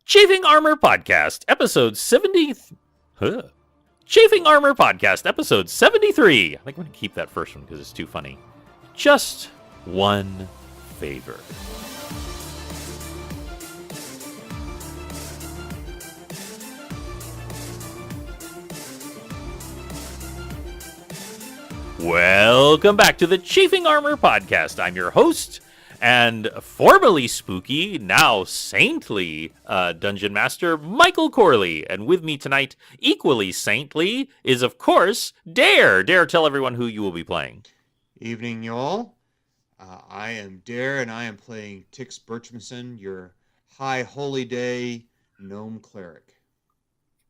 Chafing Armor Podcast, episode 70... Chafing Armor Podcast, episode 73. I think I'm going to keep that first one because it's too funny. Just one favor. Welcome back to the Chafing Armor Podcast. I'm your host, and formerly spooky, now saintly Dungeon Master, Michael Corley. And with me tonight, equally saintly, is, of course, Dare. Dare, tell everyone who you will be playing. Evening, y'all. I am Dare, and I am playing Tix Birchmanson, your High Holy Day Gnome Cleric.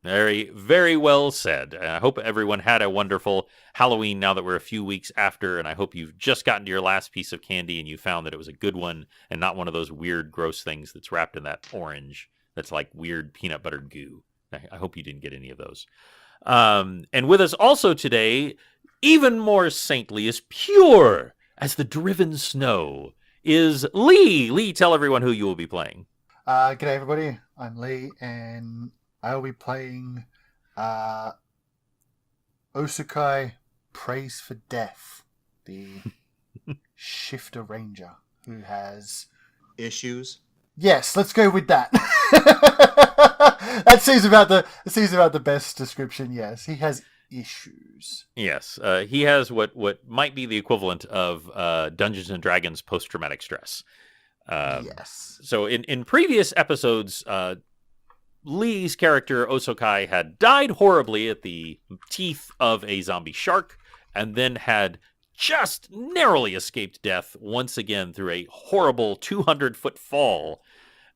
Very, very well said. I hope everyone had a wonderful Halloween now that we're a few weeks after, and I hope you've just gotten to your last piece of candy and you found that it was a good one and not one of those weird, gross things that's wrapped in that orange that's like weird peanut butter goo. I hope you didn't get any of those. And with us also today, even more saintly, as pure as the driven snow, is Lee. Lee, tell everyone who you will be playing. G'day, everybody. I'm Lee, and I'll be playing Osukai Praise for Death, the shifter ranger who has issues. Yes, let's go with that. That seems about the best description. Yes, he has issues. Yes, he has what might be the equivalent of Dungeons and Dragons post-traumatic stress. Yes. So in previous episodes, Lee's character, Osokai, had died horribly at the teeth of a zombie shark, and then had just narrowly escaped death once again through a horrible 200-foot fall,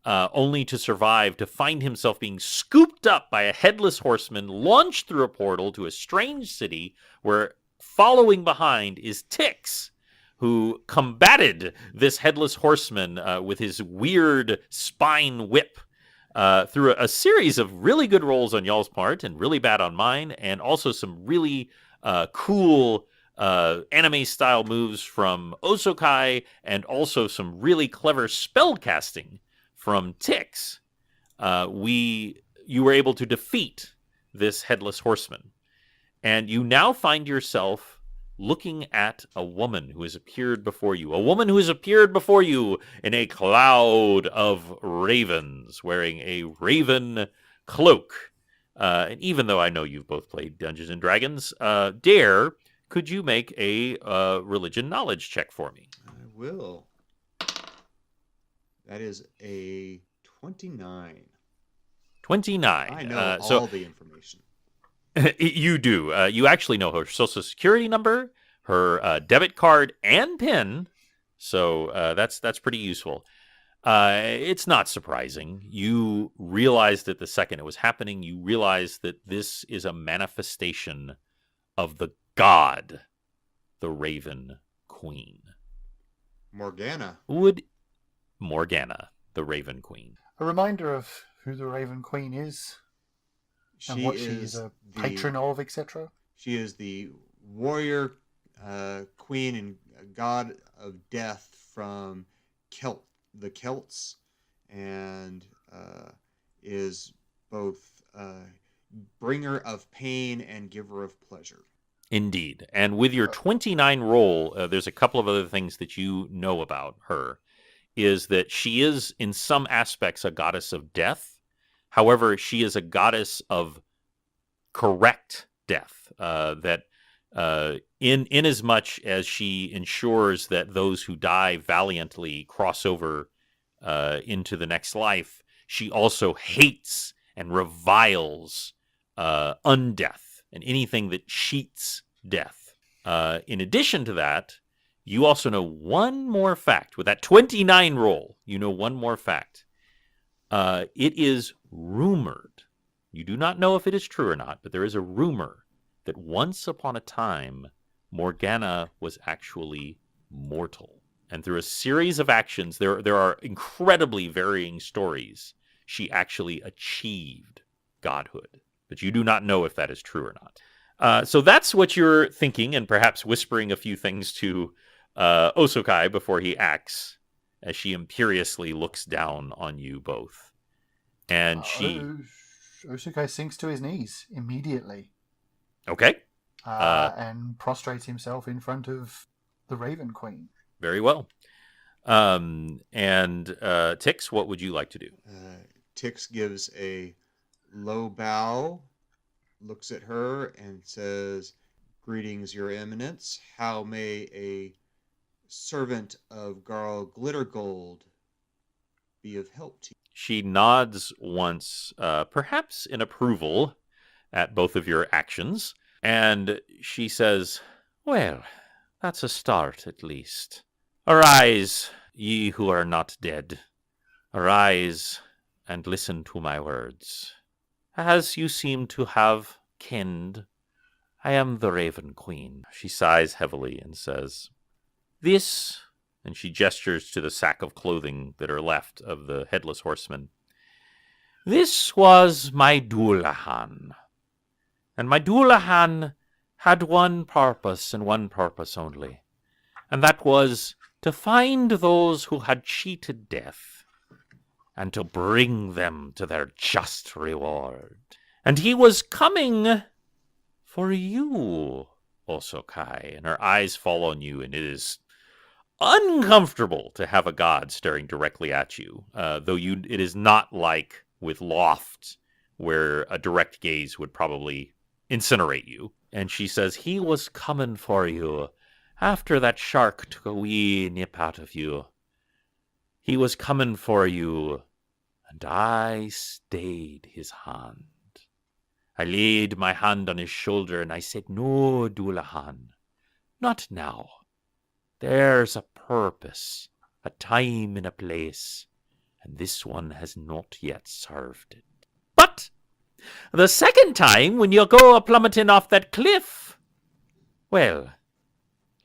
only to survive to find himself being scooped up by a headless horseman, launched through a portal to a strange city where following behind is Tix, who combated this headless horseman with his weird spine whip, through a series of really good rolls on y'all's part and really bad on mine, and also some really cool anime-style moves from Osokai, and also some really clever spell casting from Tix. You were able to defeat this headless horseman, and you now find yourself looking at a woman who has appeared before you. A woman who has appeared before you in a cloud of ravens, wearing a raven cloak. And even though I know you've both played Dungeons and Dragons, Dare, could you make a religion knowledge check for me? I will. That is a 29. 29. I know all the information. You do. You actually know her social security number, her debit card, and PIN. So that's pretty useful. It's not surprising. You realized that the second it was happening, you realized that this is a manifestation of the god, the Raven Queen. Morgana, the Raven Queen. A reminder of who the Raven Queen is. And what she is a patron of, etc. She is the warrior queen and god of death from the Celts, and is both bringer of pain and giver of pleasure. Indeed. And with your 29 roll, there's a couple of other things that you know about her, is that she is, in some aspects, a goddess of death. However, she is a goddess of correct death, that in as much as she ensures that those who die valiantly cross over into the next life, she also hates and reviles undeath and anything that cheats death. In addition to that, you also know one more fact. With that 29 roll, you know one more fact. It is rumored, you do not know if it is true or not, but there is a rumor that once upon a time, Morgana was actually mortal. And through a series of actions, there are incredibly varying stories, she actually achieved godhood. But you do not know if that is true or not. So that's what you're thinking, and perhaps whispering a few things to Osokai before he acts, as she imperiously looks down on you both. And she... Osukai sinks to his knees immediately. Okay. And prostrates himself in front of the Raven Queen. Very well. And Tix, what would you like to do? Tix gives a low bow, looks at her, and says, "Greetings, Your Eminence. How may a servant of Garl Glittergold be of help to you?" She nods once, perhaps in approval at both of your actions, and she says, "Well, that's a start, at least. Arise, ye who are not dead. Arise and listen to my words. As you seem to have kenned, I am the Raven Queen." She sighs heavily and says, "This," and she gestures to the sack of clothing that are left of the headless horseman, "this was my Dullahan. And my Dullahan had one purpose and one purpose only, and that was to find those who had cheated death and to bring them to their just reward. And he was coming for you, Osokai." And her eyes fall on you, and it is uncomfortable to have a god staring directly at you, though it is not like with Loft, where a direct gaze would probably incinerate you. And she says, "He was coming for you after that shark took a wee nip out of you. He was coming for you, and I stayed his hand. I laid my hand on his shoulder, and I said, 'No, Dullahan, not now. There's a purpose, a time and a place, and this one has not yet served it. But the second time, when you go a-plummeting off that cliff, well,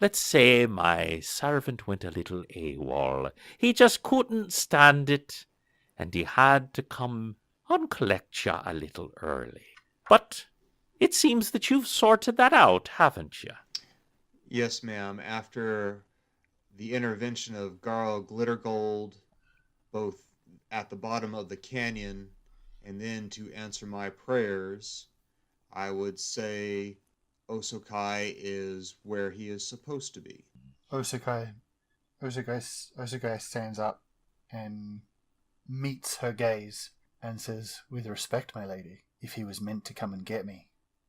let's say my servant went a little AWOL. He just couldn't stand it, and he had to come and collect you a little early. But it seems that you've sorted that out, haven't you?" "Yes, ma'am. After the intervention of Garl Glittergold, both at the bottom of the canyon and then to answer my prayers, I would say Osokai is where he is supposed to be." Osukai stands up and meets her gaze and says, "With respect, my lady, if he was meant to come and get me,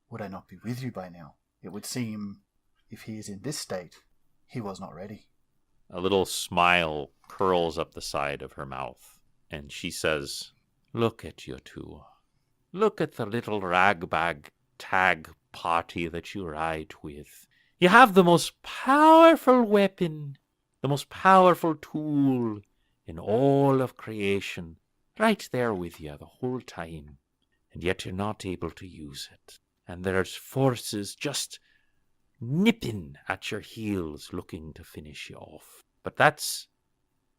would I not be with you by now? It would seem, if he is in this state, he was not ready." A little smile curls up the side of her mouth, and she says, "Look at you two. Look at the little ragbag tag party that you ride with. You have the most powerful weapon, the most powerful tool in all of creation, right there with you the whole time, and yet you're not able to use it. And there's forces just nipping at your heels looking to finish you off. But that's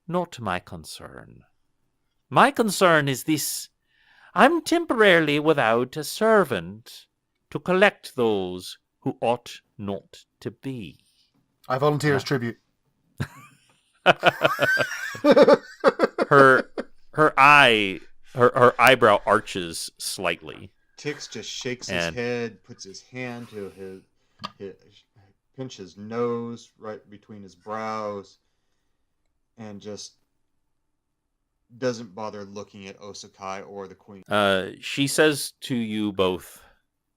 not my concern. My concern is this. I'm temporarily without a servant to collect those who ought not to be." I volunteer as tribute. her eyebrow arches slightly. Tix just shakes his head, puts his hand to his pinch his nose right between his brows, and just doesn't bother looking at Osokai or the queen. She says to you both,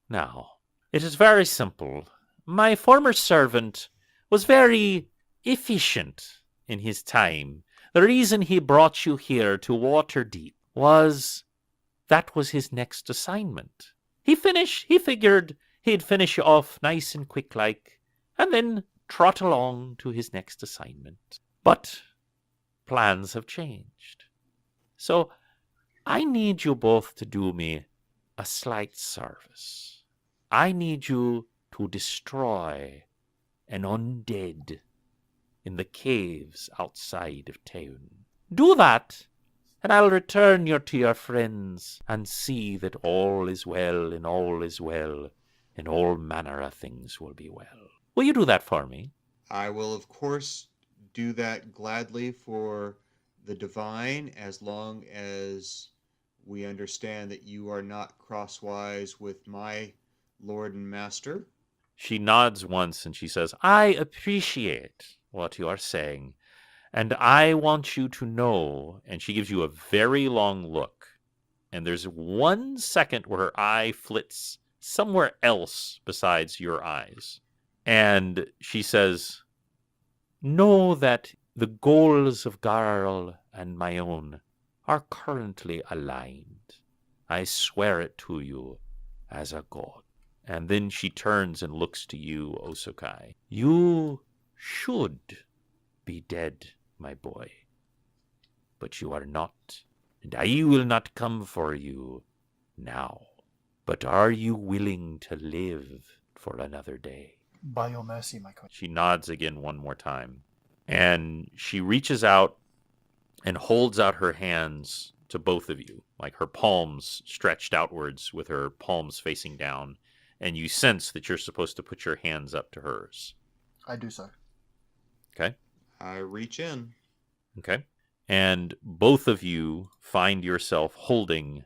"Now, it is very simple. My former servant was very efficient in his time. The reason he brought you here to Waterdeep was that was his next assignment. He figured he'd finish you off nice and quick like, and then trot along to his next assignment. But plans have changed. So I need you both to do me a slight service. I need you to destroy an undead in the caves outside of town. Do that, and I'll return you to your friends and see that all is well, and all is well, and all manner of things will be well. Will you do that for me?" "I will, of course, do that gladly for the divine, as long as we understand that you are not crosswise with my lord and master. She nods once and she says, I appreciate what you are saying, and I want you to know. And she gives you a very long look. And there's 1 second where her eye flits somewhere else besides your eyes. And she says, know that the goals of Garl and my own are currently aligned. I swear it to you as a god. And then she turns and looks to you, Osokai. You should be dead, my boy. But you are not, and I will not come for you now. But are you willing to live for another day? By your mercy, my queen. She nods again one more time. And she reaches out and holds out her hands to both of you, like her palms stretched outwards with her palms facing down. And you sense that you're supposed to put your hands up to hers. I do so. Okay? I reach in. Okay. And both of you find yourself holding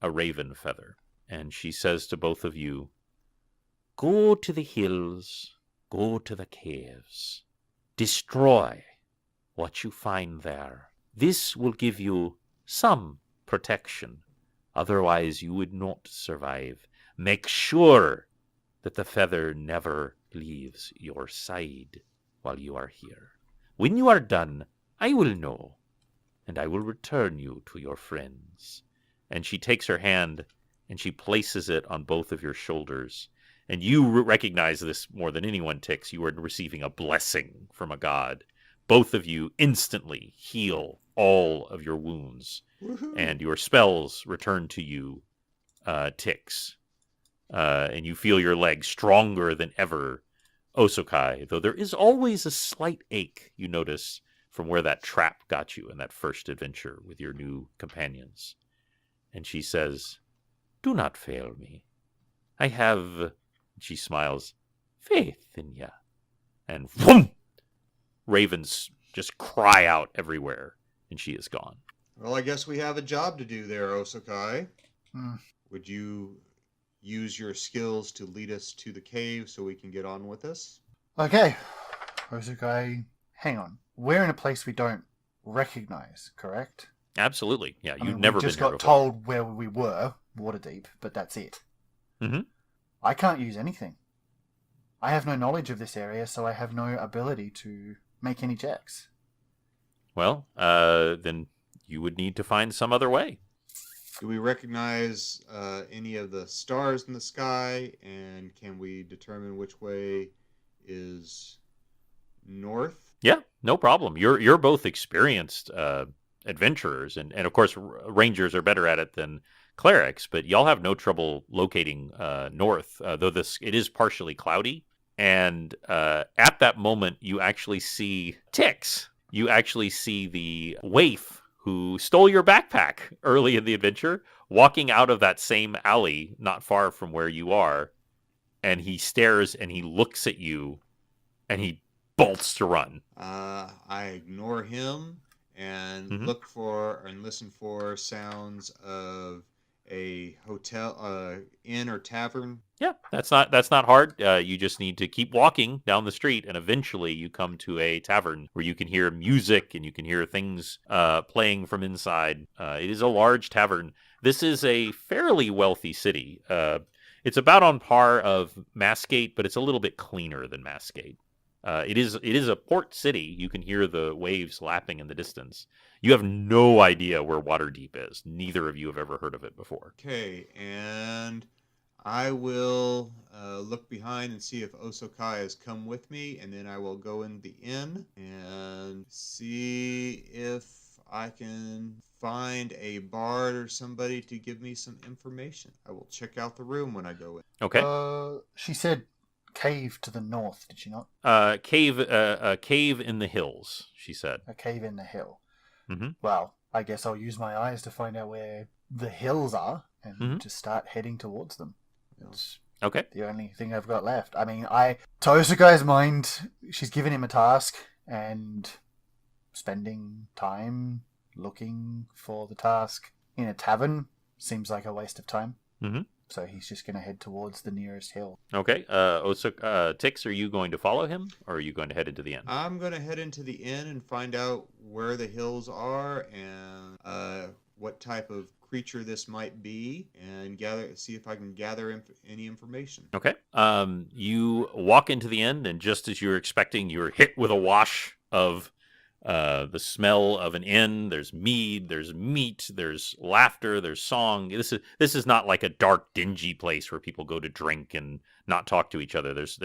a raven feather. And she says to both of you, go to the hills, go to the caves, destroy what you find there. This will give you some protection. Otherwise, you would not survive. Make sure that the feather never leaves your side while you are here. When you are done, I will know, and I will return you to your friends. And she takes her hand and she places it on both of your shoulders. And you recognize this more than anyone, Tix. You are receiving a blessing from a god. Both of you instantly heal all of your wounds. Woohoo. And your spells return to you, Tix. And you feel your legs stronger than ever, Osokai. Though there is always a slight ache, you notice, from where that trap got you in that first adventure with your new companions. And she says, do not fail me. I have, she smiles, faith in ya. And whoom! Ravens just cry out everywhere, and she is gone. Well, I guess we have a job to do there, Osokai. Hmm. Would you use your skills to lead us to the cave so we can get on with this? Okay. Osukai, hang on. We're in a place we don't recognize, correct? Absolutely. Yeah, I you've mean, never we been just here got before. told where we were, Waterdeep, but that's it. Mhm. I can't use anything. I have no knowledge of this area, so I have no ability to make any checks. Well, then you would need to find some other way. Do we recognize any of the stars in the sky, and can we determine which way is north? Yeah, no problem. You're both experienced adventurers, and of course, rangers are better at it than clerics. But y'all have no trouble locating north, though it is partially cloudy. And at that moment, you actually see Tix. You actually see the waif who stole your backpack early in the adventure, walking out of that same alley not far from where you are. And he stares and he looks at you and he bolts to run. I ignore him and Mhm. look for and listen for sounds of a hotel, inn or tavern. Yeah, that's not hard. You just need to keep walking down the street, and eventually you come to a tavern where you can hear music and you can hear things playing from inside. It is a large tavern. This is a fairly wealthy city. It's about on par of Masgate, but it's a little bit cleaner than Masgate. It is a port city. You can hear the waves lapping in the distance. You have no idea where Waterdeep is. Neither of you have ever heard of it before. Okay, and I will look behind and see if Osokai has come with me, and then I will go in the inn and see if I can find a bard or somebody to give me some information. I will check out the room when I go in. Okay. She said cave to the north, did she not? Cave in the hills, she said. A cave in the hill. Mhm. Well, I guess I'll use my eyes to find out where the hills are and Mhm. just start heading towards them. It's Okay. the only thing I've got left. I mean, to Osukai's mind, she's given him a task, and spending time looking for the task in a tavern seems like a waste of time. Mhm. So he's just going to head towards the nearest hill. Okay. Tix, are you going to follow him, or are you going to head into the inn? I'm going to head into the inn and find out where the hills are and what type of creature this might be, and see if I can gather any information. Okay. You walk into the inn, and just as you're expecting, you're hit with a wash of the smell of an inn. There's mead, there's meat, there's laughter, there's song. This is not like a dark, dingy place where people go to drink and not talk to each other. There's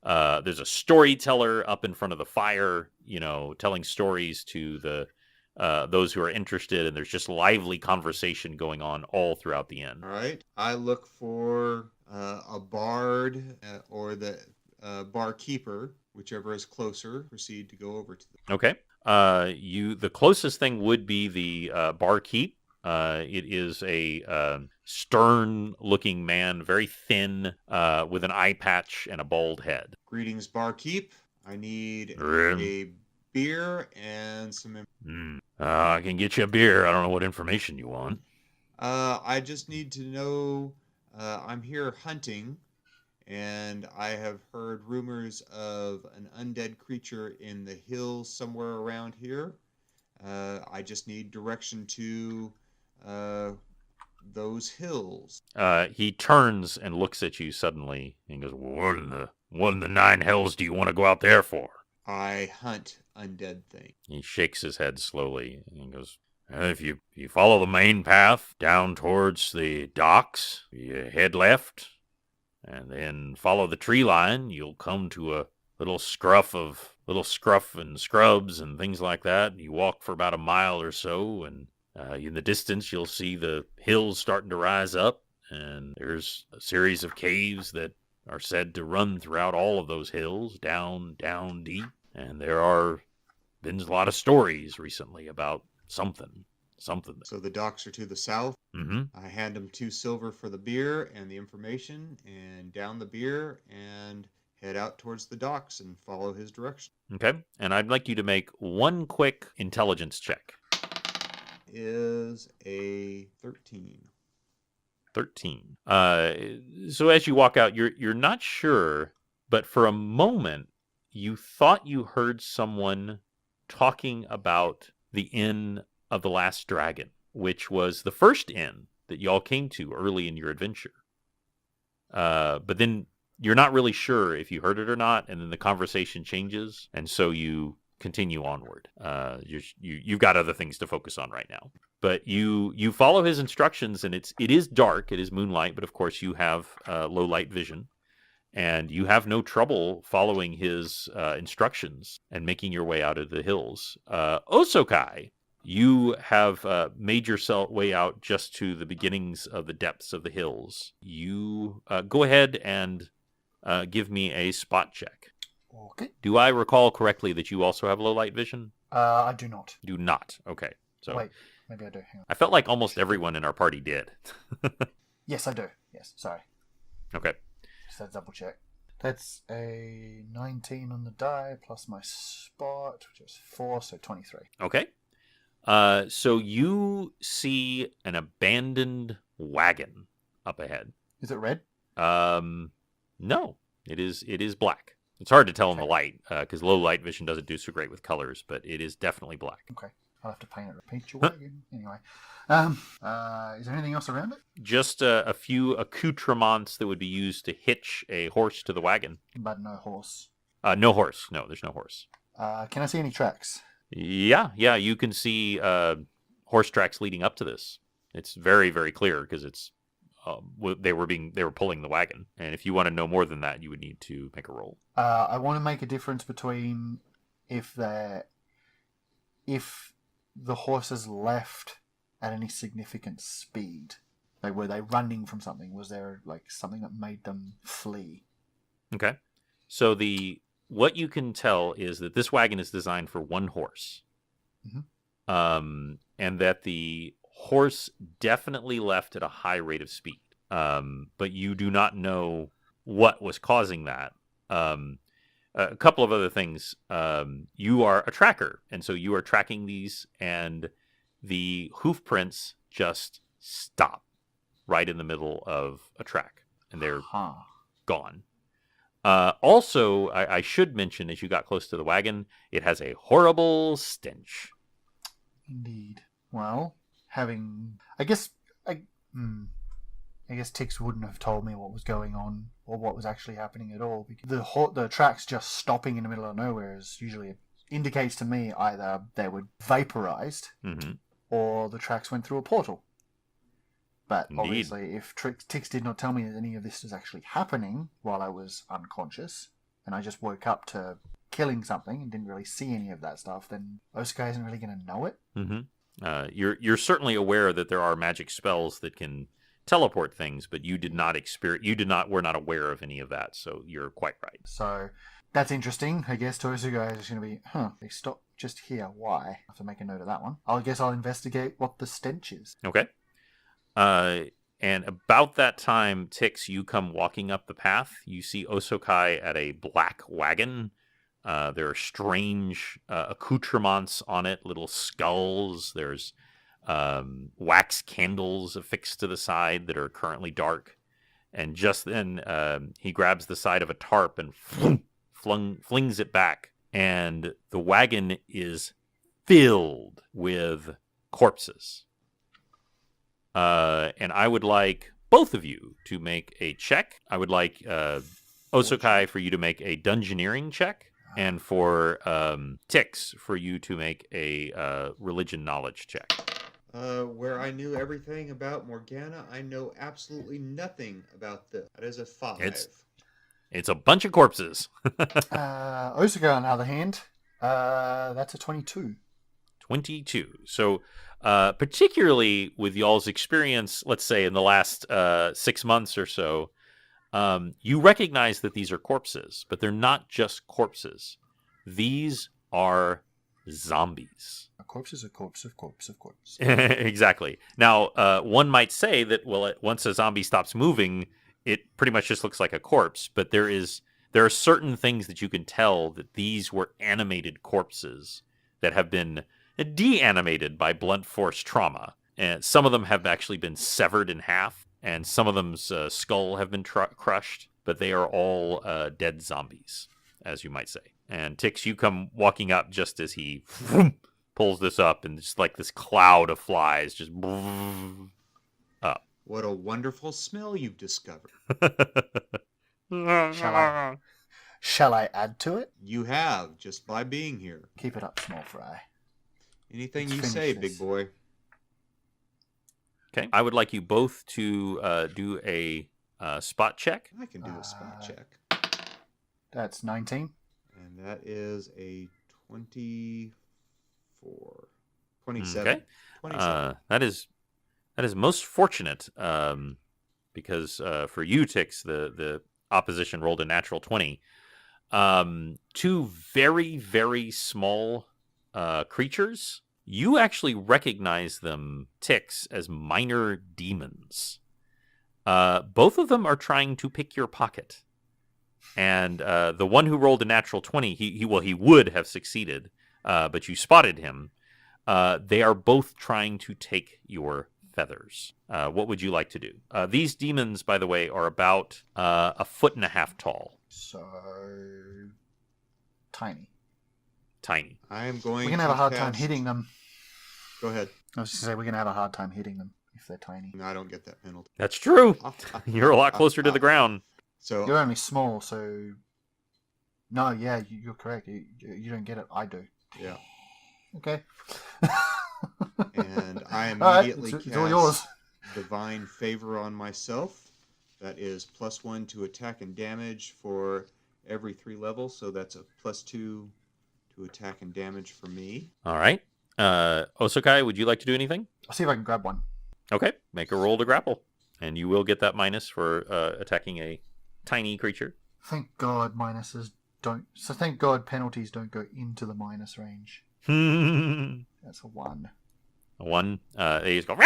a storyteller up in front of the fire, telling stories to the those who are interested, and there's just lively conversation going on all throughout the inn. All right. I look for a bard or the barkeeper, whichever is closer. Proceed to go over to them. Okay. The closest thing would be the barkeep. It is a stern-looking man, very thin, with an eye patch and a bald head. Greetings, barkeep. I need Grim. a beer and some. I can get you a beer. I don't know what information you want. I just need to know. I'm here hunting, and I have heard rumors of an undead creature in the hills somewhere around here. I just need direction to those hills. He turns and looks at you suddenly and goes, what in the nine hells do you want to go out there for? I hunt undead things. He shakes his head slowly and goes, if you follow the main path down towards the docks, you head left, and then follow the tree line, you'll come to a little scruff and scrubs and things like that. You walk for about a mile or so, and in the distance you'll see the hills starting to rise up, and there's a series of caves that are said to run throughout all of those hills, down deep. And there are been a lot of stories recently about something. So the docks are to the south. Mm-hmm. I hand him 2 silver for the beer and the information, and down the beer and head out towards the docks and follow his direction. Okay, and I'd like you to make one quick intelligence check. Is a 13. 13. So as you walk out, you're not sure, but for a moment you thought you heard someone talking about the Inn of the Last Dragon, which was the first inn that y'all came to early in your adventure. But then you're not really sure if you heard it or not, and then the conversation changes, and so you continue onward. You've got other things to focus on right now. But you follow his instructions, and it is dark, it is moonlight, but of course you have low light vision, and you have no trouble following his instructions and making your way out of the hills. Osokai, you have made yourself way out just to the beginnings of the depths of the hills. You go ahead and give me a spot check. Okay. Do I recall correctly that you also have low light vision? I do not. Do not. Okay. So Wait, maybe I do. Hang on. I felt like almost everyone in our party did. Yes, I do. Yes, sorry. Okay. Just had to double check. That's a 19 on the die plus my spot, which is 4, so 23. Okay. So you see an abandoned wagon up ahead. Is it red? No, it is black. It's hard to tell in the light because low light vision doesn't do so great with colors, but it is definitely black. Okay. I'll have to paint your wagon. Anyway. Is there anything else around it? Just a few accoutrements that would be used to hitch a horse to the wagon. But no horse. No horse. No, there's no horse. Can I see any tracks? Yeah, you can see horse tracks leading up to this. It's very, very clear because it's they were pulling the wagon, and if you want to know more than that, you would need to make a roll. I want to make a difference between if the horses left at any significant speed. Like, were they running from something? Was there like something that made them flee? Okay, so what you can tell is that this wagon is designed for one horse, and that the horse definitely left at a high rate of speed, but you do not know what was causing that. A couple of other things. You are a tracker, and so you are tracking these, and the hoof prints just stop. right in the middle of a track, and they're Huh. gone. Also, I should mention, as you got close to the wagon, it has a horrible stench. Indeed. Well, I guess Tix wouldn't have told me what was going on or what was actually happening at all, because the tracks just stopping in the middle of nowhere is usually indicates to me either they were vaporized Mm-hmm. or the tracks went through a portal. But Indeed. obviously, if Tix did not tell me that any of this was actually happening while I was unconscious, and I just woke up to killing something and didn't really see any of that stuff, then Osukai isn't really going to know it. Mm-hmm. You're certainly aware that there are magic spells that can teleport things, but you did not were not aware of any of that, so you're quite right. So that's interesting. I guess to Osukai is going to be, they stopped just here. Why? I have to make a note of that one. I guess I'll investigate what the stench is. Okay. And about that time, Tix, you come walking up the path. You see Osokai at a black wagon. There are strange accoutrements on it, little skulls. There's wax candles affixed to the side that are currently dark. And just then, he grabs the side of a tarp and flings it back. And the wagon is filled with corpses. And I would like both of you to make a check. I would like Osokai for you to make a dungeoneering check, and for Tix for you to make a religion knowledge check. Where I knew everything about Morgana, I know absolutely nothing about this. That is a 5. It's a bunch of corpses. Osukai, on the other hand, that's a 22. 22. So, particularly with y'all's experience, let's say in the last 6 months or so, you recognize that these are corpses, but they're not just corpses. These are zombies. A corpse is a corpse of corpse of corpse. Exactly. Now, one might say that, well, once a zombie stops moving, it pretty much just looks like a corpse, but there are certain things that you can tell that these were animated corpses that have been de-animated by blunt force trauma. And some of them have actually been severed in half, and some of them's skull have been crushed, but they are all dead zombies, as you might say. And Tix, you come walking up just as he pulls this up, and just like this cloud of flies just up. What a wonderful smell you've discovered. Shall I add to it? You have, just by being here. Keep it up, small fry. Anything Let's you finish say, this. big boy. Okay. I would like you both to do a spot check. I can do a spot check. That's 19. And that is a 24. 27. Okay. 27. That is most fortunate because for you, Tix, the opposition rolled a natural 20. Two very, very small creatures. You actually recognize them, Tix, as minor demons. Both of them are trying to pick your pocket. And the one who rolled a natural 20, he would have succeeded, but you spotted him. They are both trying to take your feathers. What would you like to do? These demons, by the way, are about 1.5 feet tall. So tiny. Tiny. I am going We're going to have a hard cast... time hitting them. Go ahead. I was just going to say, we're going to have a hard time hitting them if they're tiny. I don't get that penalty. That's true. You're a lot closer to the ground. So You're only small, so... No, yeah, you're correct. You don't get it. I do. yeah. Okay. And I All right, immediately it's all yours. cast Divine Favor on myself. That is +1 to attack and damage for every 3 levels. So that's a +2 to attack and damage for me. All right. Osokai, would you like to do anything? I'll see if I can grab one. Okay. Make a roll to grapple. And you will get that minus for attacking a tiny creature. Thank God minuses don't... So thank God penalties don't go into the minus range. That's a 1. One, they just go,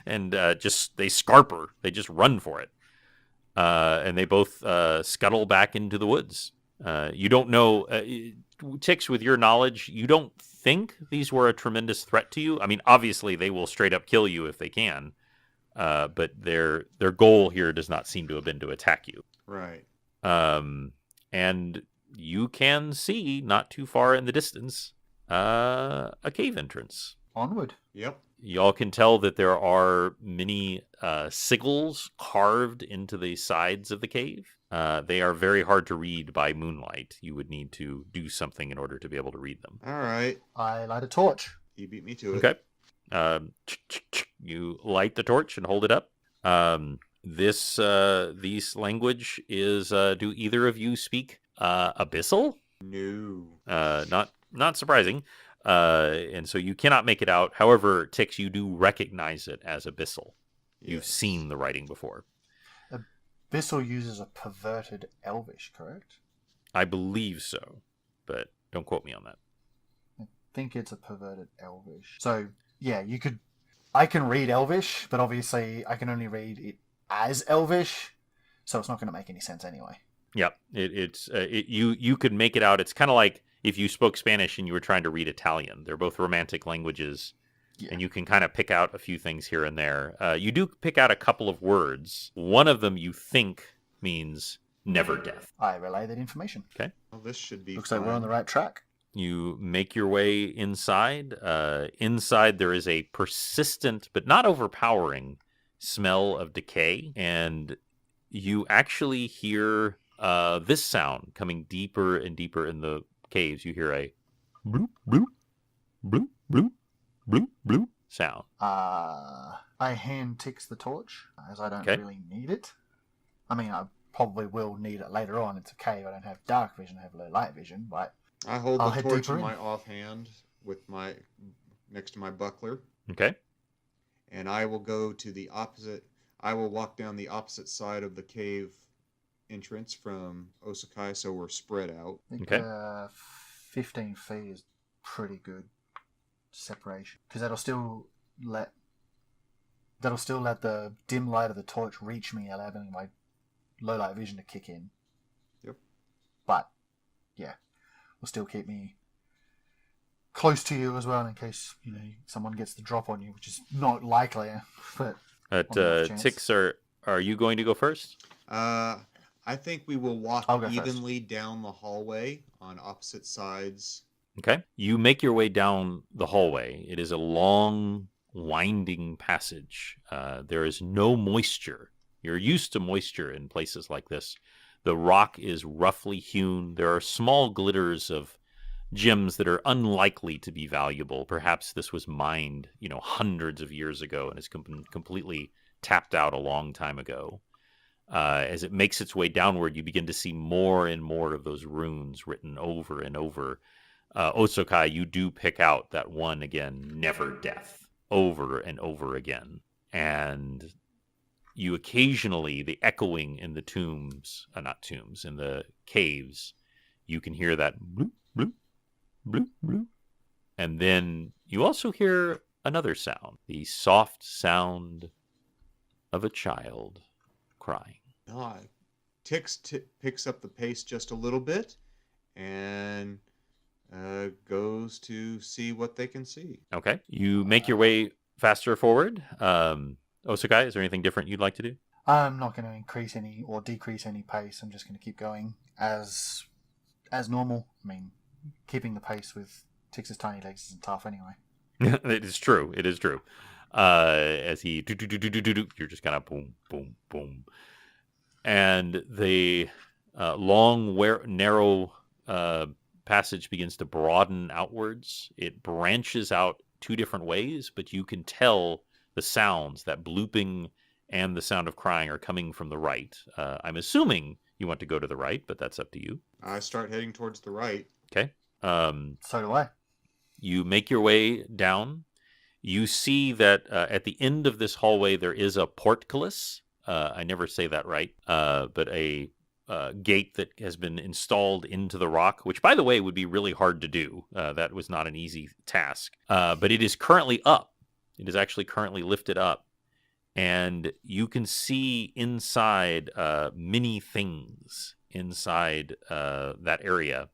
and just they scarper. They just run for it, and they both scuttle back into the woods. You don't know, Tix, with your knowledge, you don't think these were a tremendous threat to you. I mean, obviously they will straight up kill you if they can, but their goal here does not seem to have been to attack you. Right. And you can see not too far in the distance a cave entrance. Onward. Yep. Y'all can tell that there are many sigils carved into the sides of the cave. They are very hard to read by moonlight. You would need to do something in order to be able to read them. All right. I light a torch. You beat me to it. Okay. You light the torch and hold it up. This language is. Do either of you speak Abyssal? No. Not surprising. And so you cannot make it out. However, Tix, you do recognize it as Abyssal. You've Yes. seen the writing before. Abyssal uses a perverted Elvish, correct? I believe so, but don't quote me on that. I think it's a perverted Elvish. So, yeah, I can read Elvish, but obviously I can only read it as Elvish, so it's not going to make any sense anyway. Yep, you could make it out. It's kind of like if you spoke Spanish and you were trying to read Italian. They're both romantic languages, and you can kind of pick out a few things here and there. You do pick out a couple of words. One of them you think means never death. I relay that information. Okay. Well, this should be Looks fun. like we're on the right track. You make your way inside. Inside there is a persistent but not overpowering smell of decay, and you actually hear this sound coming deeper and deeper in the caves. You hear a bloop, bloop, bloop, bloop, bloop, bloop sound. I hand Tix the torch, as I don't Okay. really need it. I mean, I probably will need it later on. It's a cave. I don't have dark vision. I have low light vision, but I hold I'll the head torch deeper in in. my offhand with my next to my buckler, Okay. and I will go to the opposite. I will walk down the opposite side of the cave entrance from Osakai, so we're spread out. I think Okay. 15 feet is pretty good separation, because that'll still let the dim light of the torch reach me, allowing my low light vision to kick in. Yep. But yeah, will still keep me close to you as well, in case someone gets the drop on you, which is not likely. But But on the off chance. Tix, are you going to go first? I think we will walk I'll go first. evenly down the hallway on opposite sides. Okay. You make your way down the hallway. It is a long, winding passage. There is no moisture. You're used to moisture in places like this. The rock is roughly hewn. There are small glitters of gems that are unlikely to be valuable. Perhaps this was mined, hundreds of years ago and is completely tapped out a long time ago. As it makes its way downward, you begin to see more and more of those runes written over and over. Osokai, you do pick out that one again, never death, over and over again. And you occasionally, the echoing in the tombs, in the caves, you can hear that bloop, bloop, bloop, bloop. And then you also hear another sound, the soft sound of a child crying. Tix picks up the pace just a little bit and goes to see what they can see. Okay. You make your way faster forward. Osokai, is there anything different you'd like to do? I'm not going to increase any or decrease any pace. I'm just going to keep going as normal. I mean, keeping the pace with Tix's tiny legs isn't tough anyway. It is true. As he do, you're just kind of boom, boom, boom. And the long, narrow passage begins to broaden outwards. It branches out two different ways, but you can tell the sounds, that blooping and the sound of crying, are coming from the right. I'm assuming you want to go to the right, but that's up to you. I start heading towards the right. Okay. So do I. You make your way down. You see that at the end of this hallway there is a portcullis. I never say that right, but a gate that has been installed into the rock, which, by the way, would be really hard to do. That was not an easy task. But it is currently up. It is actually currently lifted up. And you can see inside many things inside that area.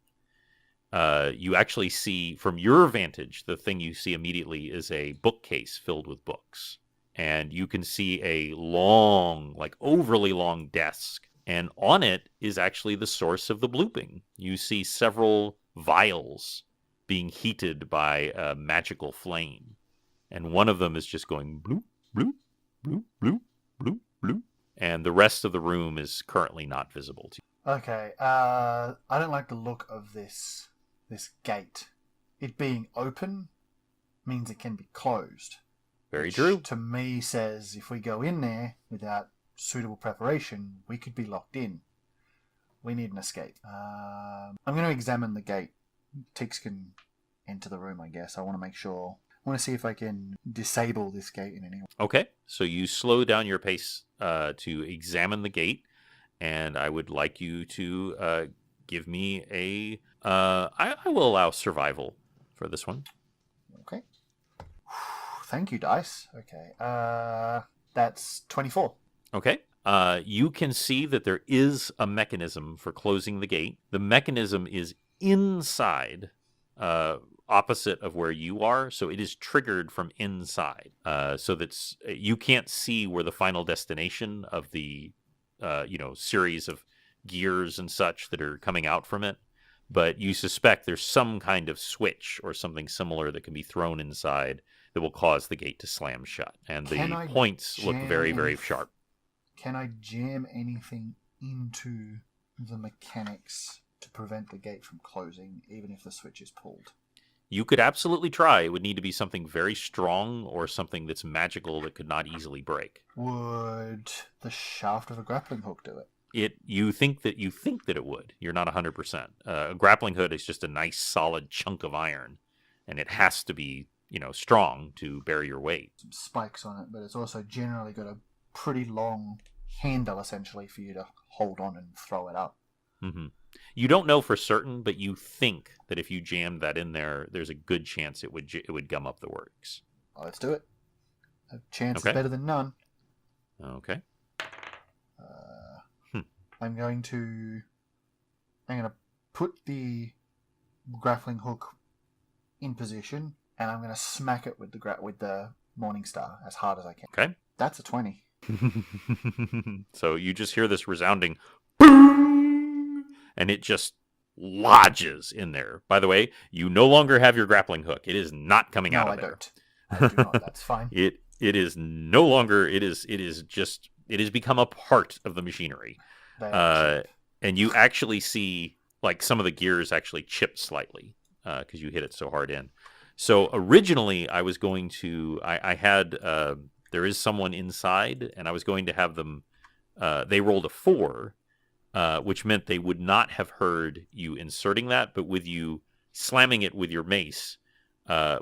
You actually see, from your vantage, the thing you see immediately is a bookcase filled with books. and you can see a long, like overly long desk. And on it is actually the source of the blooping. You see several vials being heated by a magical flame. And one of them is just going bloop, bloop, bloop, bloop, bloop, bloop. And the rest of the room is currently not visible to you. Okay, I don't like the look of this gate. It being open means it can be closed. Very which true. To me says if we go in there without suitable preparation, we could be locked in. We need an escape. I'm going to examine the gate. Tix can enter the room, I guess. I want to make sure. I want to see if I can disable this gate in any way. Okay, so you slow down your pace to examine the gate, and I would like you to give me a... I will allow survival for this one. Okay. Thank you, Dice. Okay. That's 24. Okay. You can see that there is a mechanism for closing the gate. The mechanism is inside, opposite of where you are, so it is triggered from inside. So that's you can't see where the final destination of the series of gears and such that are coming out from it. But you suspect there's some kind of switch or something similar that can be thrown inside that will cause the gate to slam shut. And the points look very, very sharp. Can I jam anything into the mechanics to prevent the gate from closing, even if the switch is pulled? You could absolutely try. It would need to be something very strong or something that's magical that could not easily break. Would the shaft of a grappling hook do it? You think that it would. You're not 100%. A grappling hook is just a nice solid chunk of iron, and it has to be, strong to bear your weight. Some spikes on it, but it's also generally got a pretty long handle, essentially, for you to hold on and throw it up. Mm-hmm. You don't know for certain, but you think that if you jammed that in there, there's a good chance it would gum up the works. Well, let's do it. A chance is better than none. Okay. I'm going to put the grappling hook in position, and I'm going to smack it with the Morning Star as hard as I can. Okay. That's a 20. So you just hear this resounding boom, and it just lodges in there. By the way, you no longer have your grappling hook. It is not coming out of there. I do not. That's fine. It is no longer. It has become a part of the machinery. And you actually see like some of the gears actually chip slightly because you hit it so hard in. So originally I was going to, I had, there is someone inside, and I was going to have them, they rolled a 4, which meant they would not have heard you inserting that, but with you slamming it with your mace,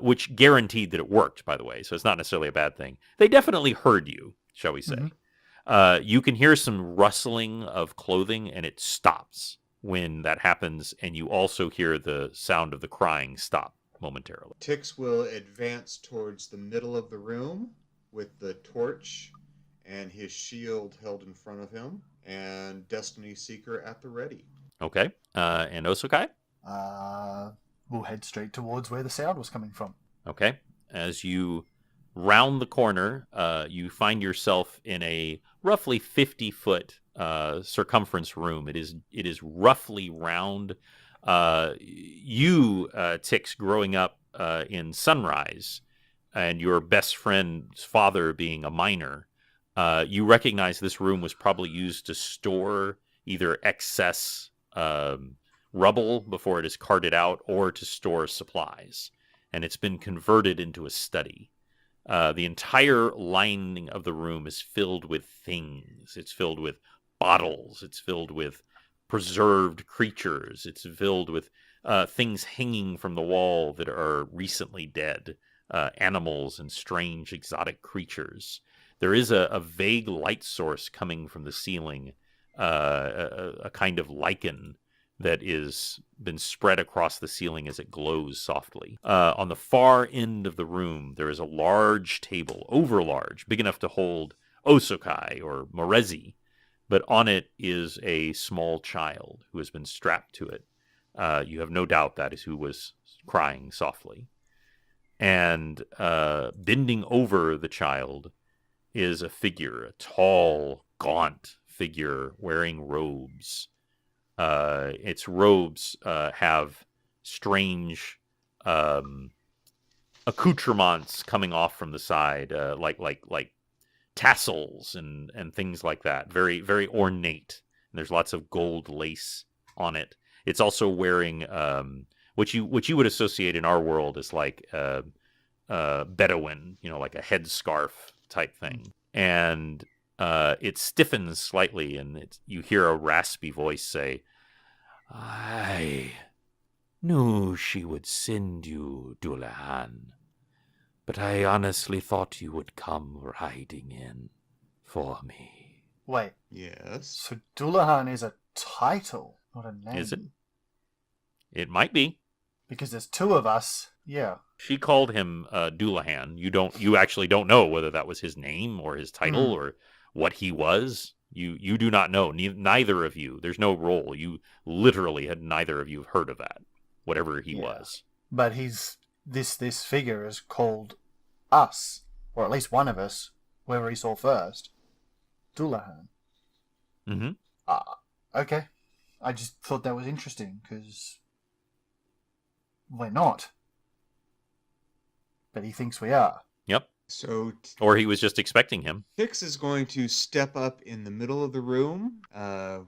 which guaranteed that it worked, by the way, so it's not necessarily a bad thing. They definitely heard you, shall we say. Mm-hmm. You can hear some rustling of clothing, and it stops when that happens, and you also hear the sound of the crying stop momentarily. Tix will advance towards the middle of the room with the torch and his shield held in front of him, and Destiny Seeker at the ready. Okay. And Osokai? We'll head straight towards where the sound was coming from. Okay. As you round the corner, you find yourself in a roughly 50-foot circumference room. It is roughly round. Tix, growing up in Sunrise, and your best friend's father being a miner, you recognize this room was probably used to store either excess rubble before it is carted out, or to store supplies. And it's been converted into a study. The entire lining of the room is filled with things. It's filled with bottles. It's filled with preserved creatures. It's filled with things hanging from the wall that are recently dead, animals and strange exotic creatures. There is a vague light source coming from the ceiling, a kind of lichen that is been spread across the ceiling as it glows softly. On the far end of the room, there is a large table, over large, big enough to hold Osokai or Morezi, but on it is a small child who has been strapped to it. You have no doubt that is who was crying softly. And bending over the child is a figure, a tall, gaunt figure wearing robes. Its robes have strange accoutrements coming off from the side, like tassels and things like that. Very very ornate. And there's lots of gold lace on it. It's also wearing what you would associate in our world as like Bedouin, like a headscarf type thing. And it stiffens slightly, and you hear a raspy voice say, "I knew she would send you, Dullahan, but I honestly thought you would come riding in for me." Wait, Yes. so Dullahan is a title, not a name. Is it? It might be. Because there's two of us. Yeah. She called him Dullahan. You actually don't know whether that was his name or his title or what he was. You do not know. Neither of you. There's no role. You literally had neither of you heard of that. Whatever he was. But this figure is called us, or at least one of us, whoever he saw first, Dullahan. Mm-hmm. Okay. I just thought that was interesting because we're not. But he thinks we are. Yep. So Or he was just expecting him. Fix is going to step up in the middle of the room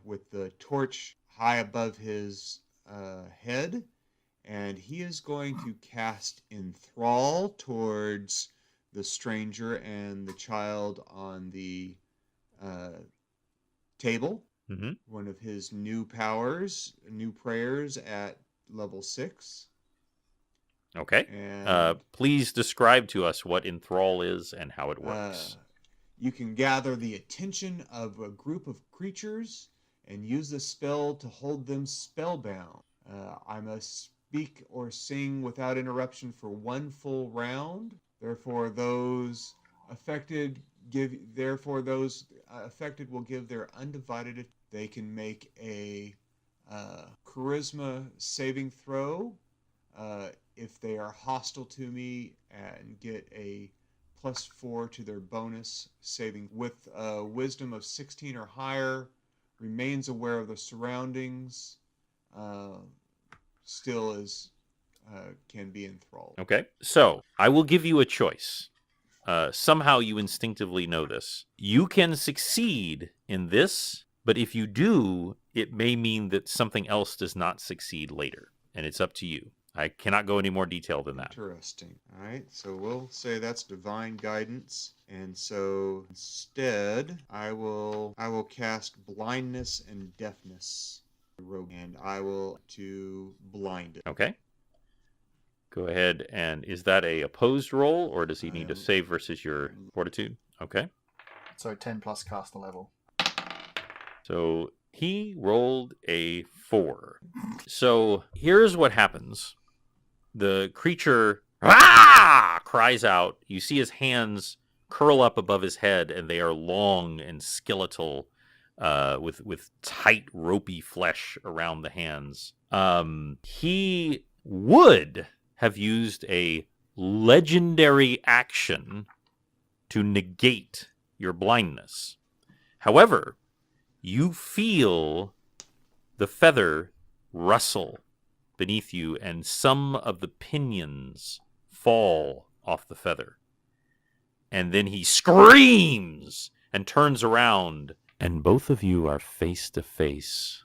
with the torch high above his head, and he is going to cast Enthrall towards the stranger and the child on the table. Mm-hmm. One of his new powers, new prayers at level 6. Okay. And Please describe to us what Enthrall is and how it works. you can gather the attention of a group of creatures and use the spell to hold them spellbound. I must speak or sing without interruption for one full round. Therefore, those affected will give their undivided. They can make a charisma saving throw if they are hostile to me, and get a +4 to their bonus saving with wisdom of 16 or higher, remains aware of the surroundings, still is can be enthralled. Okay. So I will give you a choice. Somehow you instinctively know this. You can succeed in this, but if you do, it may mean that something else does not succeed later, and it's up to you. I cannot go any more detail than that. Interesting. All right, so we'll say that's divine guidance, and so instead, I will cast blindness and deafness, and I will to blind it. Okay. Go ahead, and is that a opposed roll, or does he need to save versus your fortitude? Okay. So 10 plus caster level. So he rolled a 4. So here's what happens. The creature cries out. You see his hands curl up above his head, and they are long and skeletal, with tight, ropey flesh around the hands. He would have used a legendary action to negate your blindness. However, you feel the feather rustle beneath you, and some of the pinions fall off the feather. And then he screams and turns around, and both of you are face to face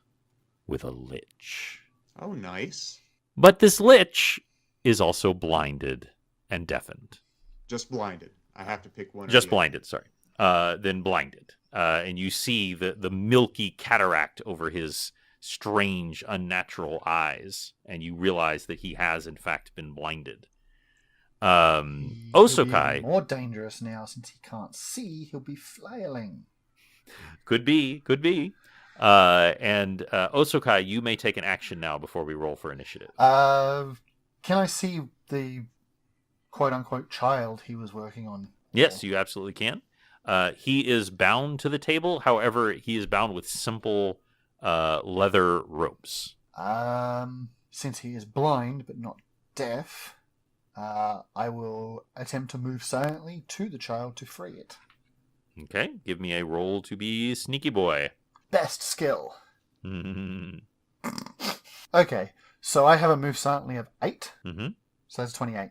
with a lich. Oh, nice. But this lich is also blinded and deafened. Just blinded. I have to pick one. Just blinded, sorry. Then blinded. And you see the milky cataract over his strange, unnatural eyes, and you realize that he has, in fact, been blinded. Osokai. He'll be more dangerous now since he can't see. He'll be flailing. Could be. And Osokai, you may take an action now before we roll for initiative. Can I see the quote-unquote child he was working on? Yes, you absolutely can. He is bound to the table. However, he is bound with simple leather ropes. Since he is blind but not deaf, I will attempt to move silently to the child to free it. Okay, give me a roll to be sneaky boy. Best skill. Mm-hmm. Okay, so I have a move silently of 8. Mm-hmm. So that's 28.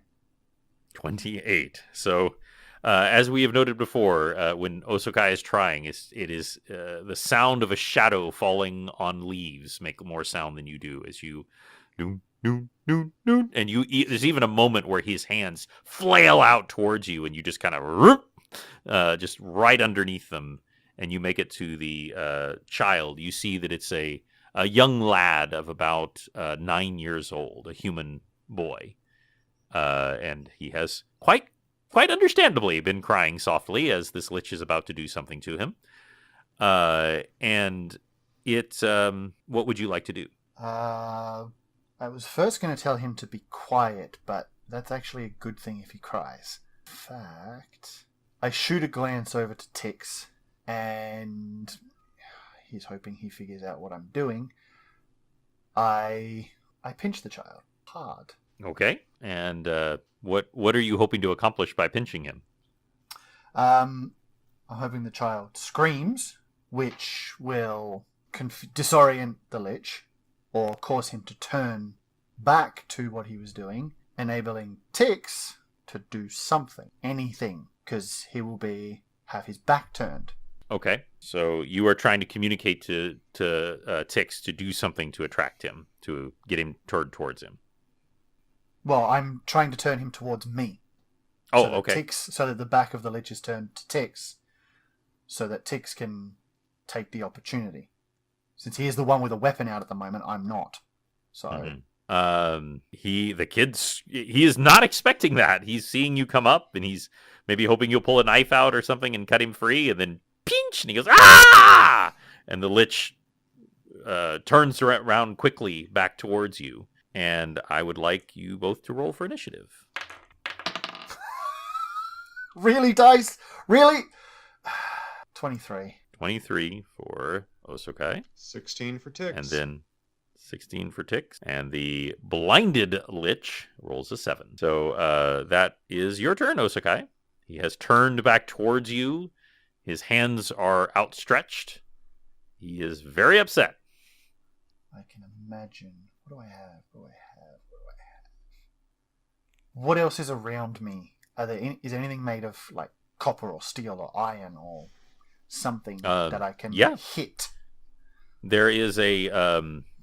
28. So, as we have noted before, when Osokai is trying, it is the sound of a shadow falling on leaves make more sound than you do as you doon, doon, doon, doon, and there's even a moment where his hands flail out towards you and you just kind of just right underneath them, and you make it to the child. You see that it's a young lad of about 9 years old, a human boy. And he has quite understandably been crying softly as this lich is about to do something to him. And it, what would you like to do? I was first going to tell him to be quiet, but that's actually a good thing if he cries. In fact, I shoot a glance over to Tix, and he's hoping he figures out what I'm doing. I pinch the child hard. Okay. And what are you hoping to accomplish by pinching him? I'm hoping the child screams, which will disorient the lich, or cause him to turn back to what he was doing, enabling Tix to do something, anything, because he will have his back turned. Okay. So you are trying to communicate to Tix to do something to attract him, to get him turned towards him. Well, I'm trying to turn him towards me. Oh, so that okay. So that the back of the lich is turned to Tix, so that Tix can take the opportunity. Since he is the one with a weapon out at the moment, I'm not. So, he is not expecting that. He's seeing you come up, and he's maybe hoping you'll pull a knife out or something and cut him free, and then pinch, and he goes ah, and the lich turns around quickly back towards you. And I would like you both to roll for initiative. Really, dice? Really? 23. 23 for Osokai. 16 for Tix. And then 16 for Tix. And the blinded lich rolls a 7. So that is your turn, Osokai. He has turned back towards you. His hands are outstretched. He is very upset. I can imagine. What do I have? What else is around me? Is there anything made of like copper or steel or iron or something that I can hit? There is a.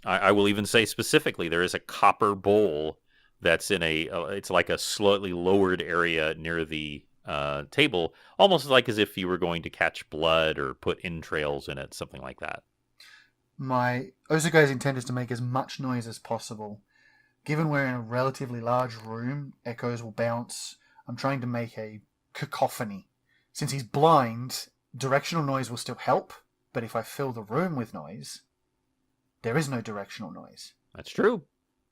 I will even say specifically, there is a copper bowl that's in it's like a slightly lowered area near the table, almost like as if you were going to catch blood or put entrails in it, something like that. My Osakai's intent is to make as much noise as possible. Given we're in a relatively large room, echoes will bounce. I'm trying to make a cacophony. Since he's blind, directional noise will still help, but if I fill the room with noise, there is no directional noise. That's true.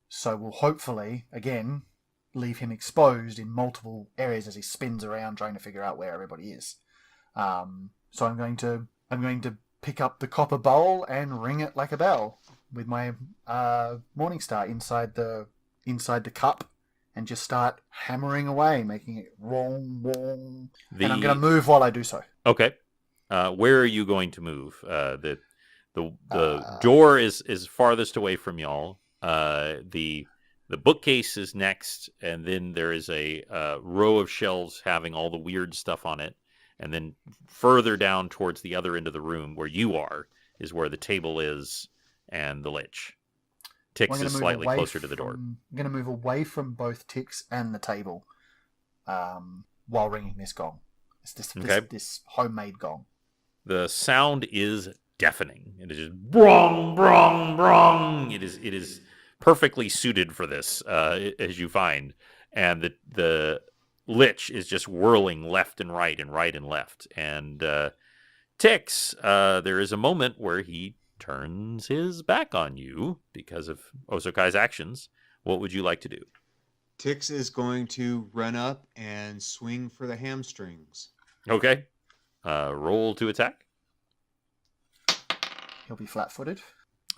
So we'll hopefully, again, leave him exposed in multiple areas as he spins around trying to figure out where everybody is. So I'm going to pick up the copper bowl and ring it like a bell with my Morningstar inside the cup, and just start hammering away, making it wrong, wrong. And I'm going to move while I do so. Okay. Where are you going to move? The door is farthest away from y'all. The bookcase is next, and then there is a row of shelves having all the weird stuff on it. And then further down towards the other end of the room where you are is where the table is and the lich. Tix is slightly closer to the door. I'm going to move away from both Tix and the table while ringing this gong. It's this homemade gong. The sound is deafening. It is just brong, brong, brong. It is perfectly suited for this, as you find. And the lich is just whirling left and right and right and left. And Tix, there is a moment where he turns his back on you because of Osakai's actions. What would you like to do? Tix is going to run up and swing for the hamstrings. Okay. Roll to attack. He'll be flat-footed.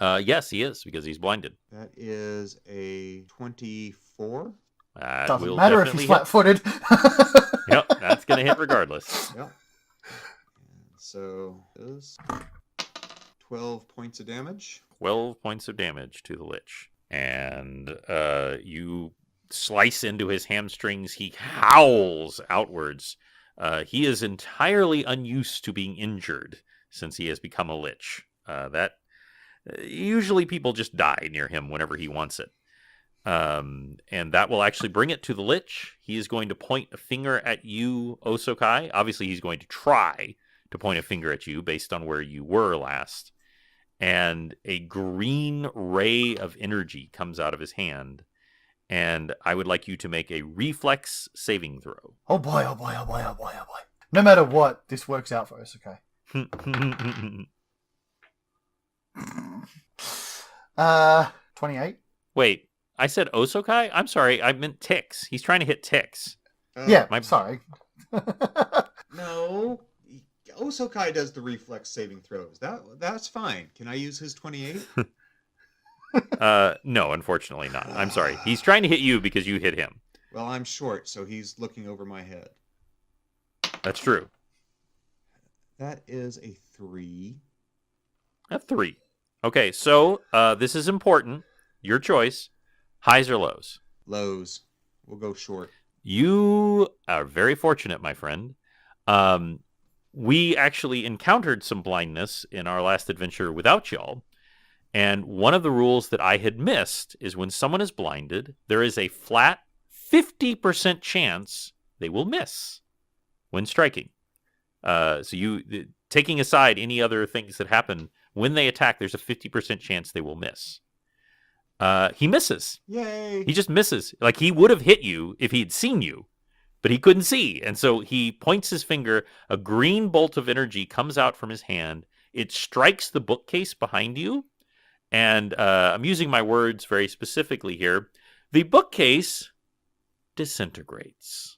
Yes, he is, because he's blinded. That is a 24. Doesn't matter if he's flat-footed. Yep, that's going to hit regardless. Yep. So is 12 points of damage. 12 points of damage to the Lich. And you slice into his hamstrings. He howls outwards. He is entirely unused to being injured since he has become a Lich. Usually people just die near him whenever he wants it. And that will actually bring it to the Lich. He is going to point a finger at you, Osokai. Obviously, he's going to try to point a finger at you based on where you were last. And a green ray of energy comes out of his hand. And I would like you to make a reflex saving throw. Oh boy, oh boy, oh boy, oh boy, oh boy. No matter what, this works out for us, okay? 28. Wait, I said Osokai? I'm sorry, I meant Tix. He's trying to hit Tix. Yeah, my- sorry. No. Osokai does the reflex saving throws. That's fine. Can I use his 28? No, unfortunately not. I'm sorry. He's trying to hit you because you hit him. Well, I'm short, so he's looking over my head. That's true. That is a 3. A 3. Okay, so this is important. Your choice. Highs or lows? Lows. We'll go short. You are very fortunate, my friend. We actually encountered some blindness in our last adventure without y'all. And one of the rules that I had missed is when someone is blinded, there is a flat 50% chance they will miss when striking. So you, taking aside any other things that happen, when they attack, there's a 50% chance they will miss. He misses. Yay! He just misses. Like, he would have hit you if he had seen you, but he couldn't see. And so he points his finger. A green bolt of energy comes out from his hand. It strikes the bookcase behind you. And I'm using my words very specifically here. The bookcase disintegrates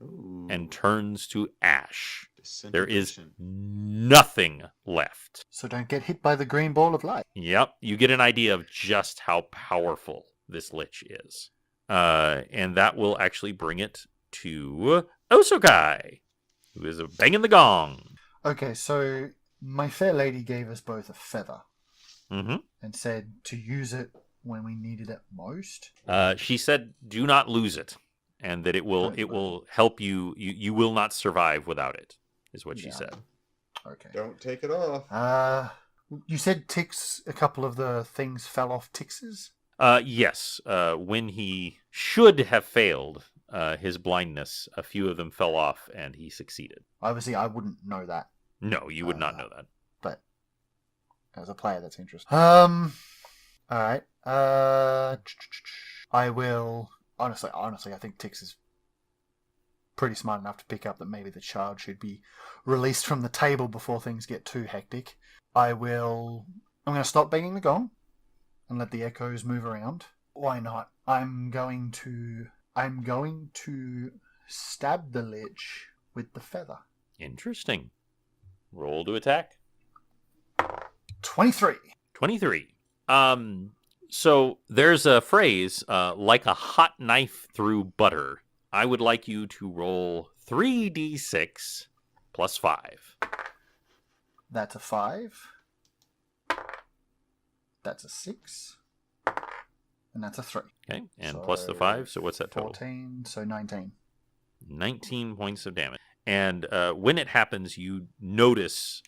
Ooh. and turns to ash. There is Disintegration. nothing left. So don't get hit by the green ball of light. Yep, you get an idea of just how powerful this Lich is. And that will actually bring it to Osokai, who is banging the gong. Okay, so my fair lady gave us both a feather Mm-hmm. and said to use it when we needed it most. She said, "Do not lose it, and that it will help you. You will not survive without it," is what she Yeah. said. Okay. Don't take it off. You said Tix, a couple of the things fell off Tix's? Yes. When he should have failed his blindness, a few of them fell off, and he succeeded. Obviously, I wouldn't know that, No, you would not know that. but as a player, that's interesting. Alright. I will... Honestly, I think Tix is pretty smart enough to pick up that maybe the child should be released from the table before things get too hectic. I'm going to stop banging the gong and let the echoes move around. Why not? I'm going to stab the Lich with the feather. Interesting. Roll to attack. 23. 23. So there's a phrase, like a hot knife through butter. I would like you to roll 3d6 plus 5. That's a 5. That's a 6. And that's a 3. Okay, and So, plus the 5, so what's that total? 14, so 19. 19 points of damage. And when it happens, you notice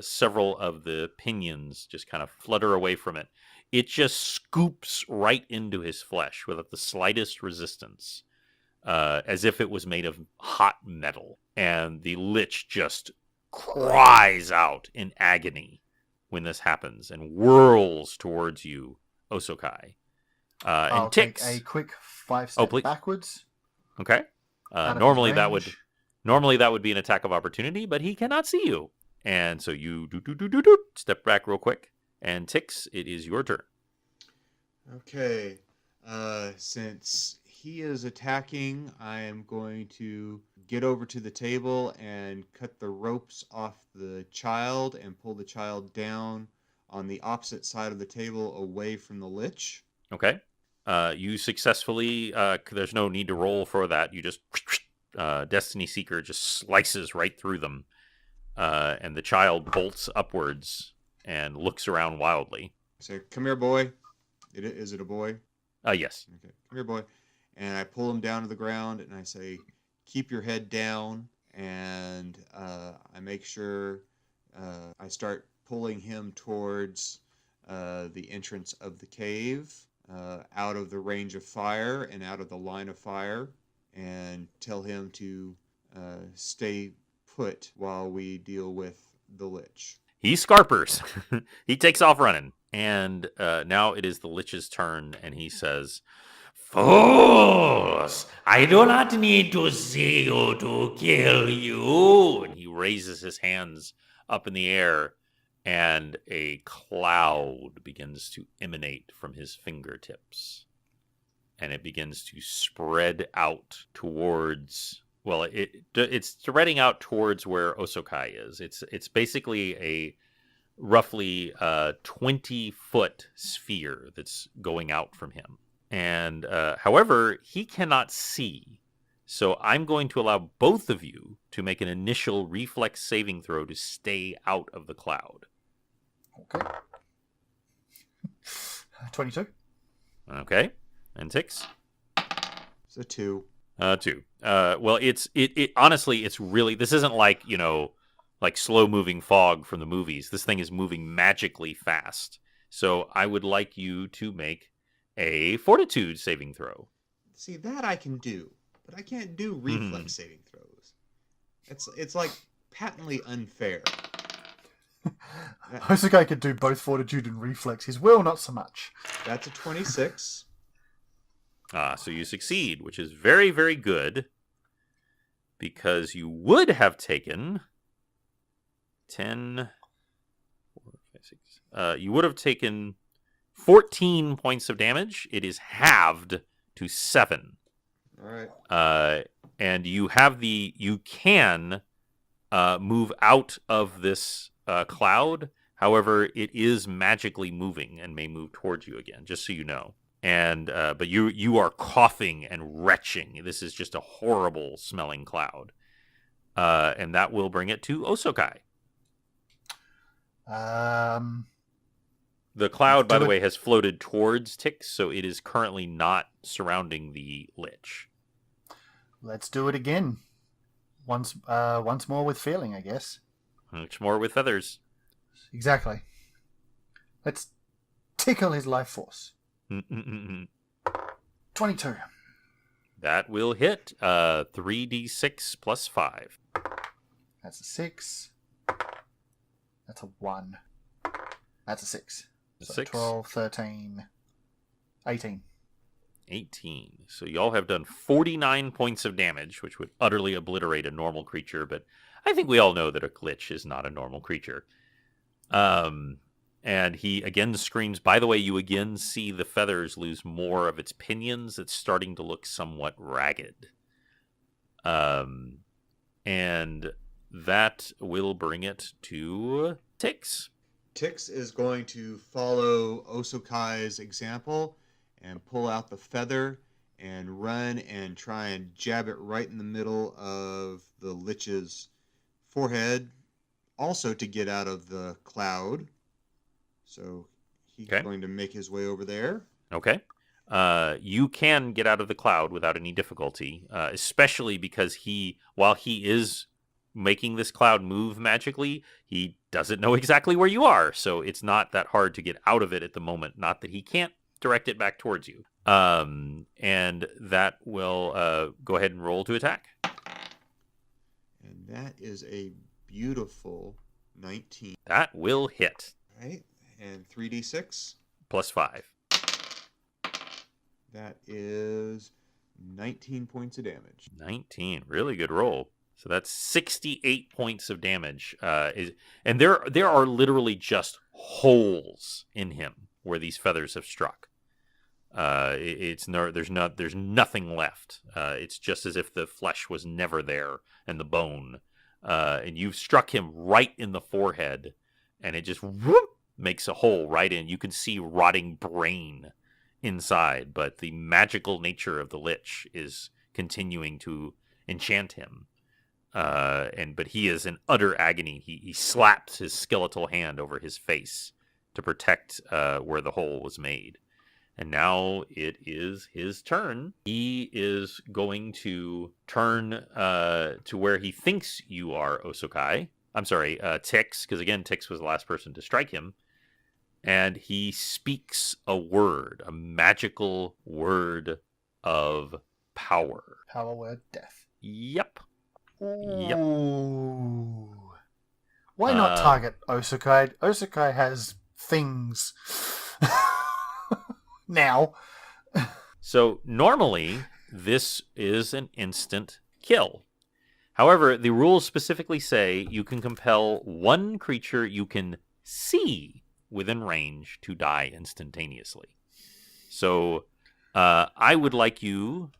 several of the pinions just kind of flutter away from it. It just scoops right into his flesh without the slightest resistance, as if it was made of hot metal. And the Lich just cries out in agony when this happens and whirls towards you, Osokai. I'll And take Tix. a quick 5-step please. backwards. Okay. out of Normally his that would range. Normally that would be an attack of opportunity, but he cannot see you. And so you step back real quick. And Tix, it is your turn. Okay. Since he is attacking, I am going to get over to the table and cut the ropes off the child and pull the child down on the opposite side of the table away from the Lich. Okay. You successfully, there's no need to roll for that. You just, Destiny Seeker just slices right through them. And the child bolts upwards and looks around wildly. I say, "Come here, boy." Is it a boy? Yes. Okay, come here, boy. And I pull him down to the ground, and I say, "Keep your head down." And I make sure I start pulling him towards the entrance of the cave, out of the range of fire and out of the line of fire, and tell him to stay put while we deal with the lich. He scarpers. He takes off running. And now it is the Lich's turn, and he says, "Fools! I do not need to see you to kill you." And he raises his hands up in the air, and a cloud begins to emanate from his fingertips. And it begins to spread out towards... Well, it's spreading out towards where Osokai is. It's basically a roughly 20-foot sphere that's going out from him. And however, he cannot see. So I'm going to allow both of you to make an initial reflex saving throw to stay out of the cloud. Okay. 22. Okay. And Tix? It's a 2. 2. Well, it honestly, it's really, this isn't like, like slow moving fog from the movies. This thing is moving magically fast. So I would like you to make a fortitude saving throw. See, that I can do, but I can't do reflex saving throws. It's like patently unfair. Hosukai could do both fortitude and reflex. His will, not so much. That's a 26. So you succeed, which is very, very good, because you would have taken 10, 4, 5, 6. You would have taken 14 points of damage. It is halved to 7. All right. And you can move out of this cloud. However, it is magically moving and may move towards you again, just so you know. And but you are coughing and retching. This is just a horrible smelling cloud. And that will bring it to Osokai. The cloud, by the way, has floated towards Tix, so it is currently not surrounding the Lich. Let's do it again. Once more with feeling, I guess. Much more with feathers. Exactly. Let's tickle his life force. 22. That will hit 3d6 plus 5. That's a 6. That's a 1. That's a 6. So 6. 12, 13, 18. 18. So y'all have done 49 points of damage, which would utterly obliterate a normal creature, but I think we all know that a glitch is not a normal creature. And he again screams. By the way, you again see the feathers lose more of its pinions. It's starting to look somewhat ragged. And that will bring it to Tix. Tix is going to follow Osokai's example and pull out the feather and run and try and jab it right in the middle of the Lich's forehead, also to get out of the cloud. So he's going to make his way over there. Okay. You can get out of the cloud without any difficulty, especially because while he is making this cloud move magically, he doesn't know exactly where you are. So it's not that hard to get out of it at the moment. Not that he can't direct it back towards you. And that will go ahead and roll to attack. And that is a beautiful 19. That will hit. Right. And 3d6. Plus 5. That is 19 points of damage. 19. Really good roll. So that's 68 points of damage. And there are literally just holes in him where these feathers have struck. There's nothing left. It's just as if the flesh was never there and the bone. And you've struck him right in the forehead, and it just whoop, makes a hole right in. You can see rotting brain inside, but the magical nature of the Lich is continuing to enchant him. But he is in utter agony. He slaps his skeletal hand over his face to protect where the hole was made. And now it is his turn. He is going to turn to where he thinks you are, Osokai. I'm sorry, Tix, because again, Tix was the last person to strike him. And he speaks a word, a magical word of power. Power word death. Yep. Ooh. Why not target Osokai? Osokai has things now. So normally, this is an instant kill. However, the rules specifically say you can compel one creature you can see within range to die instantaneously. So I would like you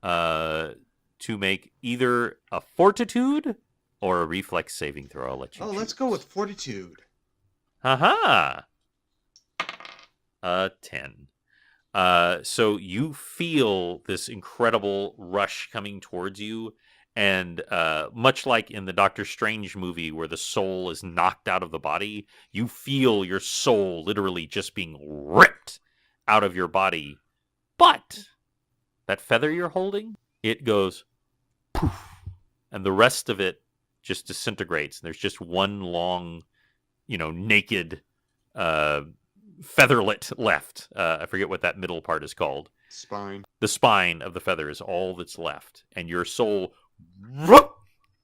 to make either a fortitude or a reflex saving throw. I'll let you choose. Let's go with fortitude. Haha. 10. So you feel this incredible rush coming towards you, and much like in the Doctor Strange movie where the soul is knocked out of the body, you feel your soul literally just being ripped out of your body. But that feather you're holding, it goes poof, and the rest of it just disintegrates. There's just one long, naked featherlet left. I forget what that middle part is called. Spine. The spine of the feather is all that's left, and your soul whoop,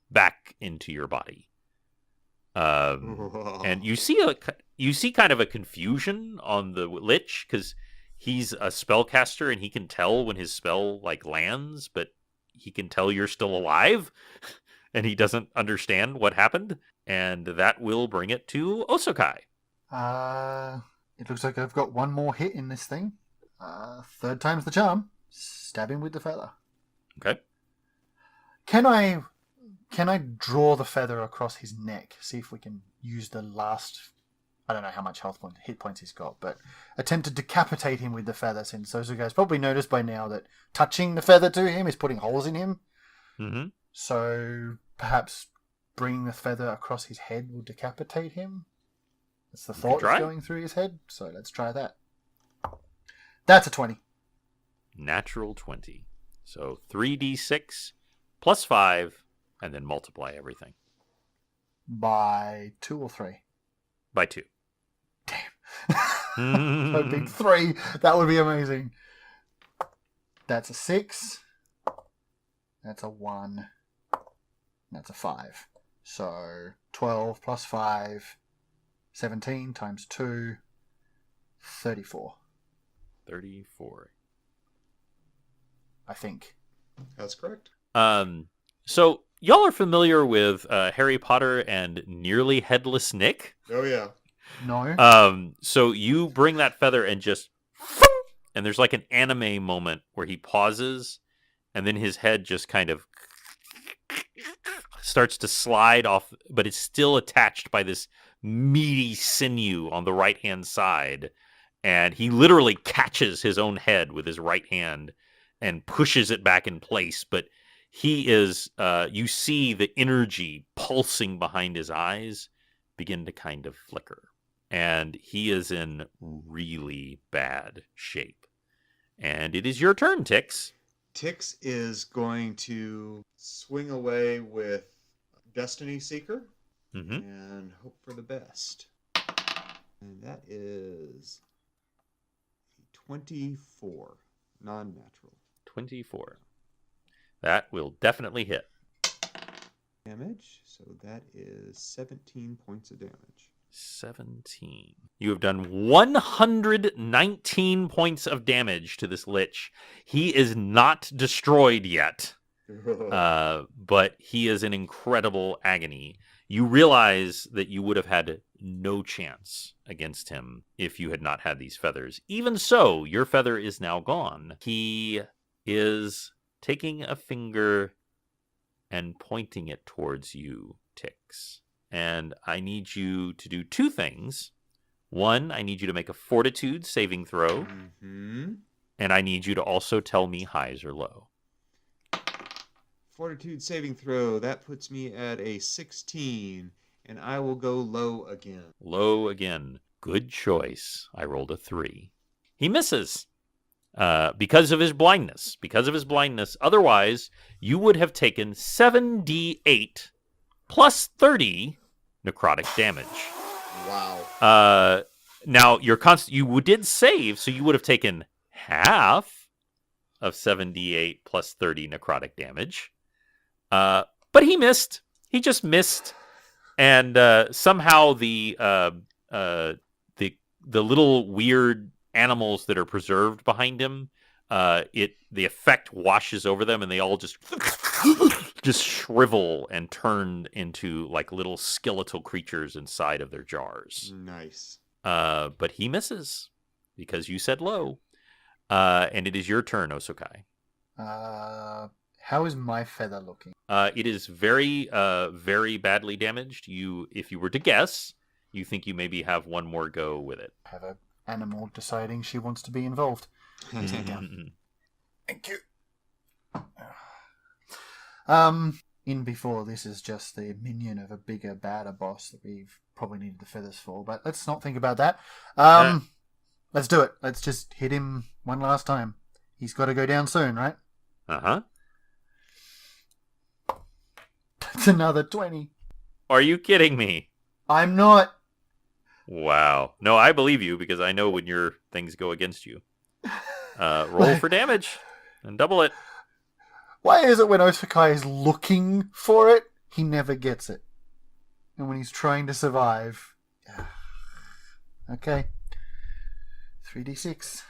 back into your body. And you see kind of a confusion on the Lich, because he's a spellcaster and he can tell when his spell lands, but he can tell you're still alive, and he doesn't understand what happened. And that will bring it to Osokai. It looks like I've got one more hit in this thing. Third time's the charm. Stab him with the feather. Okay. Can I draw the feather across his neck? See if we can use the last... I don't know how much hit points he's got, but attempt to decapitate him with the feather, since Osukai's probably noticed by now that touching the feather to him is putting holes in him. Mm-hmm. So perhaps bringing the feather across his head will decapitate him? That's the thought that's going through his head, so let's try that. That's a 20. Natural 20. So 3d6 plus 5, and then multiply everything. By 2 or 3? By 2. Damn. Hoping 3. That would be amazing. That's a 6. That's a 1. That's a 5. So 12 plus 5... 17 times 2, 34. 34. I think. That's correct. So y'all are familiar with Harry Potter and Nearly Headless Nick? Oh, yeah. No. So you bring that feather and just... And there's like an anime moment where he pauses, and then his head just kind of starts to slide off, but it's still attached by this meaty sinew on the right-hand side, and he literally catches his own head with his right hand and pushes it back in place, but he is, you see the energy pulsing behind his eyes begin to kind of flicker, and he is in really bad shape. And it is your turn, Tix. Tix is going to swing away with Destiny Seeker. Mm-hmm. And hope for the best. And that is 24. Non-natural. 24. That will definitely hit. Damage. So that is 17 points of damage. 17. You have done 119 points of damage to this Lich. He is not destroyed yet. But he is in incredible agony. You realize that you would have had no chance against him if you had not had these feathers. Even so, your feather is now gone. He is taking a finger and pointing it towards you, Tix. And I need you to do 2 things. One, I need you to make a fortitude saving throw. Mm-hmm. And I need you to also tell me highs or low. fortitude saving throw. That puts me at a 16, and I will go low again. Low again. Good choice. I rolled a 3. He misses because of his blindness. Because of his blindness. Otherwise, you would have taken 7d8 plus 30 necrotic damage. Wow. Now, you did save, so you would have taken half of 7d8 plus 30 necrotic damage. But he missed. He just missed. And somehow the little weird animals that are preserved behind him, the effect washes over them, and they all just shrivel and turn into like little skeletal creatures inside of their jars. Nice. But he misses because you said low, and it is your turn, Osokai. How is my feather looking? It is very, very badly damaged. If you were to guess, you think you maybe have one more go with it. Have an animal deciding she wants to be involved. Sit down. Thank you. In before, this is just the minion of a bigger, badder boss that we've probably needed the feathers for, but let's not think about that. Let's do it. Let's just hit him one last time. He's got to go down soon, right? Uh-huh. That's another 20. Are you kidding me? I'm not. Wow. No, I believe you because I know when your things go against you. Roll for damage and double it. Why is it when Osokai is looking for it, he never gets it? And when he's trying to survive... Okay. 3d6.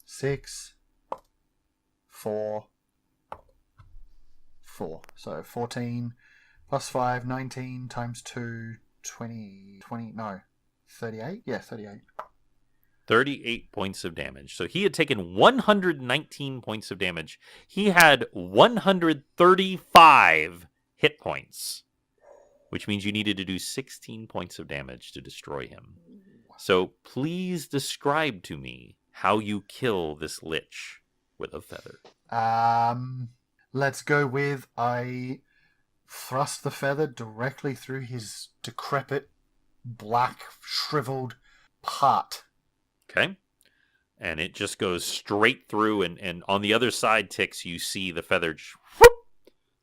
6. 4. 4. So 14 plus 5, 19 times 2, 20, no, 38? Yeah, 38. 38 points of damage. So he had taken 119 points of damage. He had 135 hit points, which means you needed to do 16 points of damage to destroy him. So please describe to me how you kill this lich with a feather. Let's go with I thrust the feather directly through his decrepit, black, shriveled part. Okay. And it just goes straight through, and on the other side, Tix, you see the feather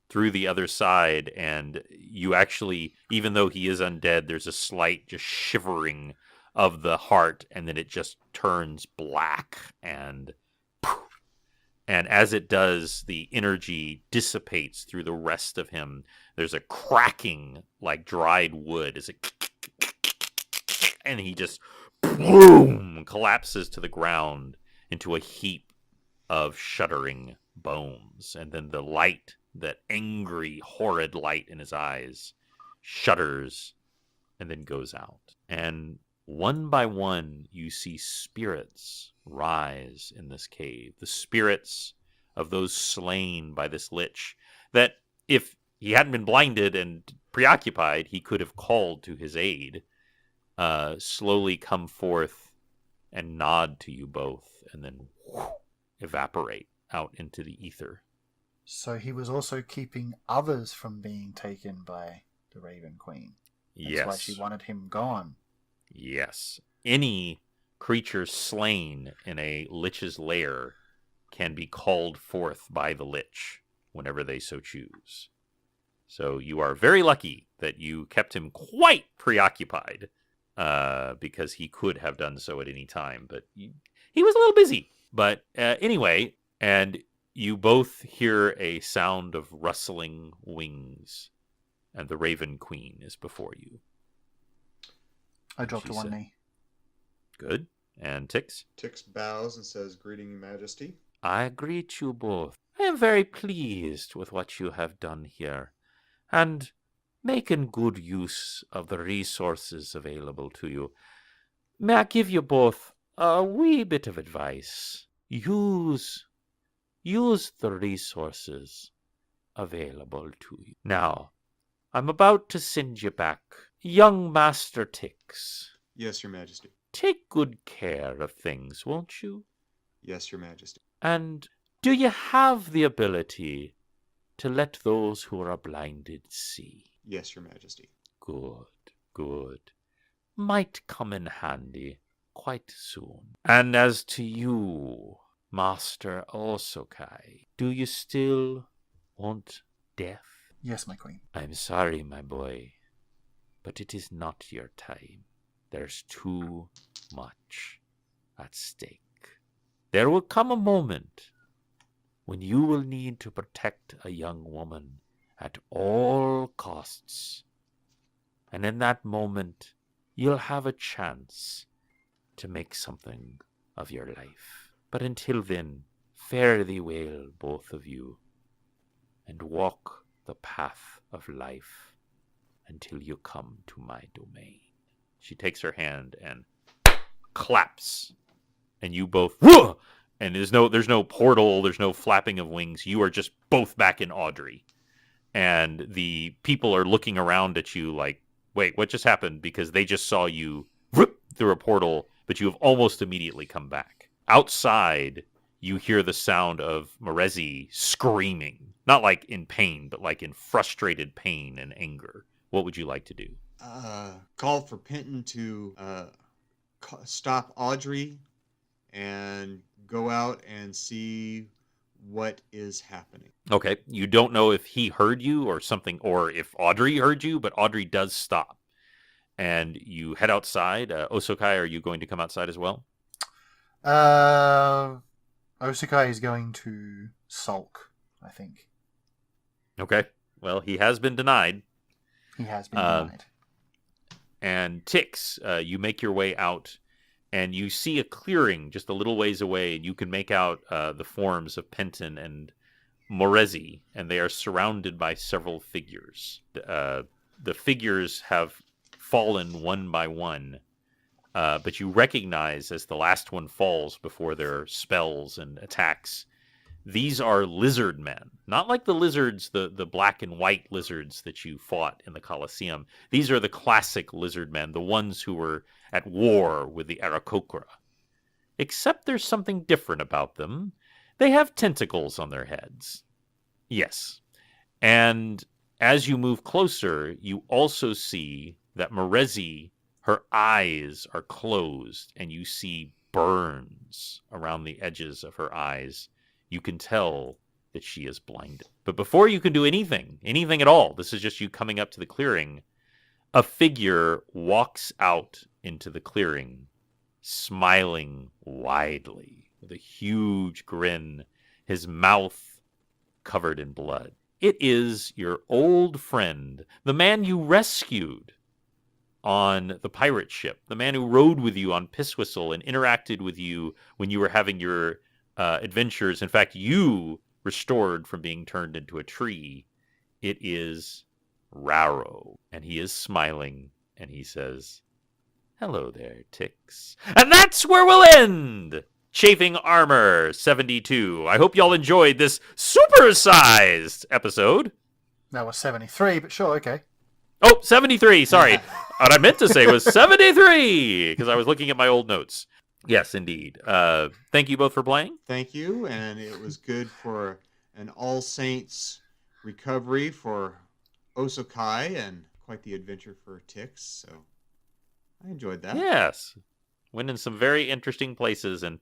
through the other side, and you actually, even though he is undead, there's a slight just shivering of the heart, and then it just turns black, and as it does, the energy dissipates through the rest of him. There's a cracking like dried wood as it, and he just boom collapses to the ground into a heap of shuddering bones. And then the light, that angry, horrid light in his eyes, shudders and then goes out. And one by one, you see spirits rise in this cave. The spirits of those slain by this lich that, if he hadn't been blinded and preoccupied, he could have called to his aid, slowly come forth and nod to you both, and then evaporate out into the ether. So he was also keeping others from being taken by the Raven Queen. That's why she wanted him gone. Yes. Any creature slain in a lich's lair can be called forth by the lich whenever they so choose. So you are very lucky that you kept him quite preoccupied, because he could have done so at any time, but he was a little busy. But anyway, and you both hear a sound of rustling wings, and the Raven Queen is before you. I dropped to one knee. Good. And Tix? Tix bows and says, "Greeting, Your Majesty." I greet you both. I am very pleased with what you have done here, and making good use of the resources available to you. May I give you both a wee bit of advice? Use the resources available to you. Now, I'm about to send you back. Young Master Tix. Yes, Your Majesty. Take good care of things, won't you? Yes, Your Majesty. And do you have the ability to let those who are blinded see. Yes, Your Majesty. Good, good. Might come in handy quite soon. And as to you, Master Osokai, do you still want death? Yes, my queen. I'm sorry, my boy, but it is not your time. There's too much at stake. There will come a moment when you will need to protect a young woman at all costs. And in that moment, you'll have a chance to make something of your life. But until then, fare thee well, both of you, and walk the path of life until you come to my domain. She takes her hand and claps, and you both, whoa! And there's no portal, there's no flapping of wings. You are just both back in Audrey. And the people are looking around at you like, wait, what just happened? Because they just saw you whoop, through a portal, but you have almost immediately come back. Outside, you hear the sound of Morezi screaming. Not like in pain, but like in frustrated pain and anger. What would you like to do? Call for Penton to stop Audrey and go out and see what is happening. Okay, you don't know if he heard you or something, or if Audrey heard you, but Audrey does stop. And you head outside. Osokai, are you going to come outside as well? Osakai is going to sulk, I think. Okay, well, he has been denied. He has been denied. And Tix, you make your way out, and you see a clearing just a little ways away, and you can make out the forms of Penton and Morezi, and they are surrounded by several figures. The figures have fallen one by one, but you recognize as the last one falls before their spells and attacks, these are lizard men. Not like the lizards, the black and white lizards that you fought in the Colosseum. These are the classic lizard men, the ones who were at war with the Aarakocra. Except there's something different about them. They have tentacles on their heads. Yes. And as you move closer, you also see that Morezi, her eyes are closed, and you see burns around the edges of her eyes. You can tell that she is blinded. But before you can do anything at all, this is just you coming up to the clearing, a figure walks out into the clearing, smiling widely, with a huge grin, his mouth covered in blood. It is your old friend, the man you rescued on the pirate ship, the man who rode with you on Pisswhistle and interacted with you when you were having your adventures. In fact, you restored from being turned into a tree. It is Raro, and he is smiling, and he says, "Hello there, Tix." And that's where we'll end Chafing Armor 72. I hope y'all enjoyed this supersized episode. That was 73, but sure, okay. Oh, 73, sorry. What I meant to say was 73, because I was looking at my old notes. Yes, indeed. Thank you both for playing. Thank you, and it was good for an All Saints recovery for Osokai, and quite the adventure for Tix, so I enjoyed that. Yes. Went in some very interesting places, and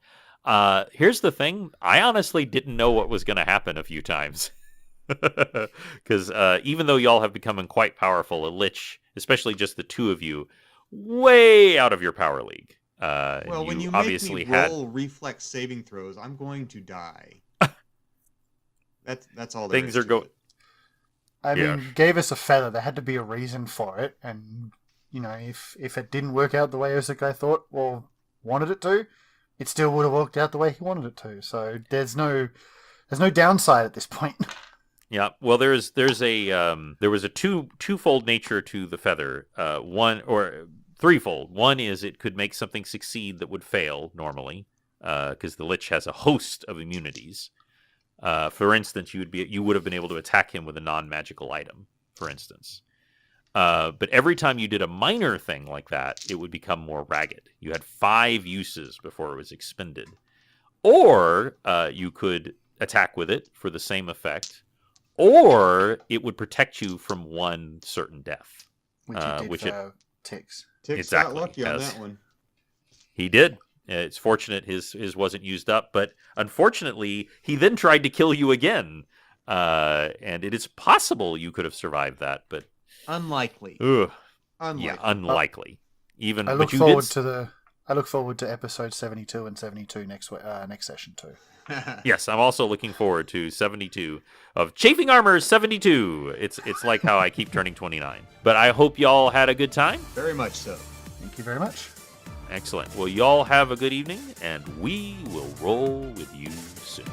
here's the thing. I honestly didn't know what was going to happen a few times. Because even though y'all have become quite powerful, a Lich, especially just the two of you, way out of your power league. Well, when you obviously make me roll reflex saving throws, I'm going to die. That's all. Things are going. I mean, you gave us a feather. There had to be a reason for it, and you know, if it didn't work out the way Osakai thought or wanted it to, it still would have worked out the way he wanted it to. So there's no downside at this point. Yeah, well, there was a twofold nature to the feather. One or threefold. One is it could make something succeed that would fail normally, because the Lich has a host of immunities. For instance, you would have been able to attack him with a non-magical item, for instance. But every time you did a minor thing like that, it would become more ragged. You had 5 uses before it was expended. Or you could attack with it for the same effect, or it would protect you from one certain death. Which it did which for Tix. Tix Exactly, got lucky on yes. that one. He did. It's fortunate his wasn't used up, but unfortunately, he then tried to kill you again. And it is possible you could have survived that, but Unlikely. ugh, Unlikely. yeah, unlikely. Even I but look you forward did. to the. I look forward to episode 72 and 72 next session too. Yes, I'm also looking forward to 72 of Chafing Armor 72. It's like how I keep turning 29. But I hope y'all had a good time. Very much so. Thank you very much. Excellent. Well, y'all have a good evening, and we will roll with you soon.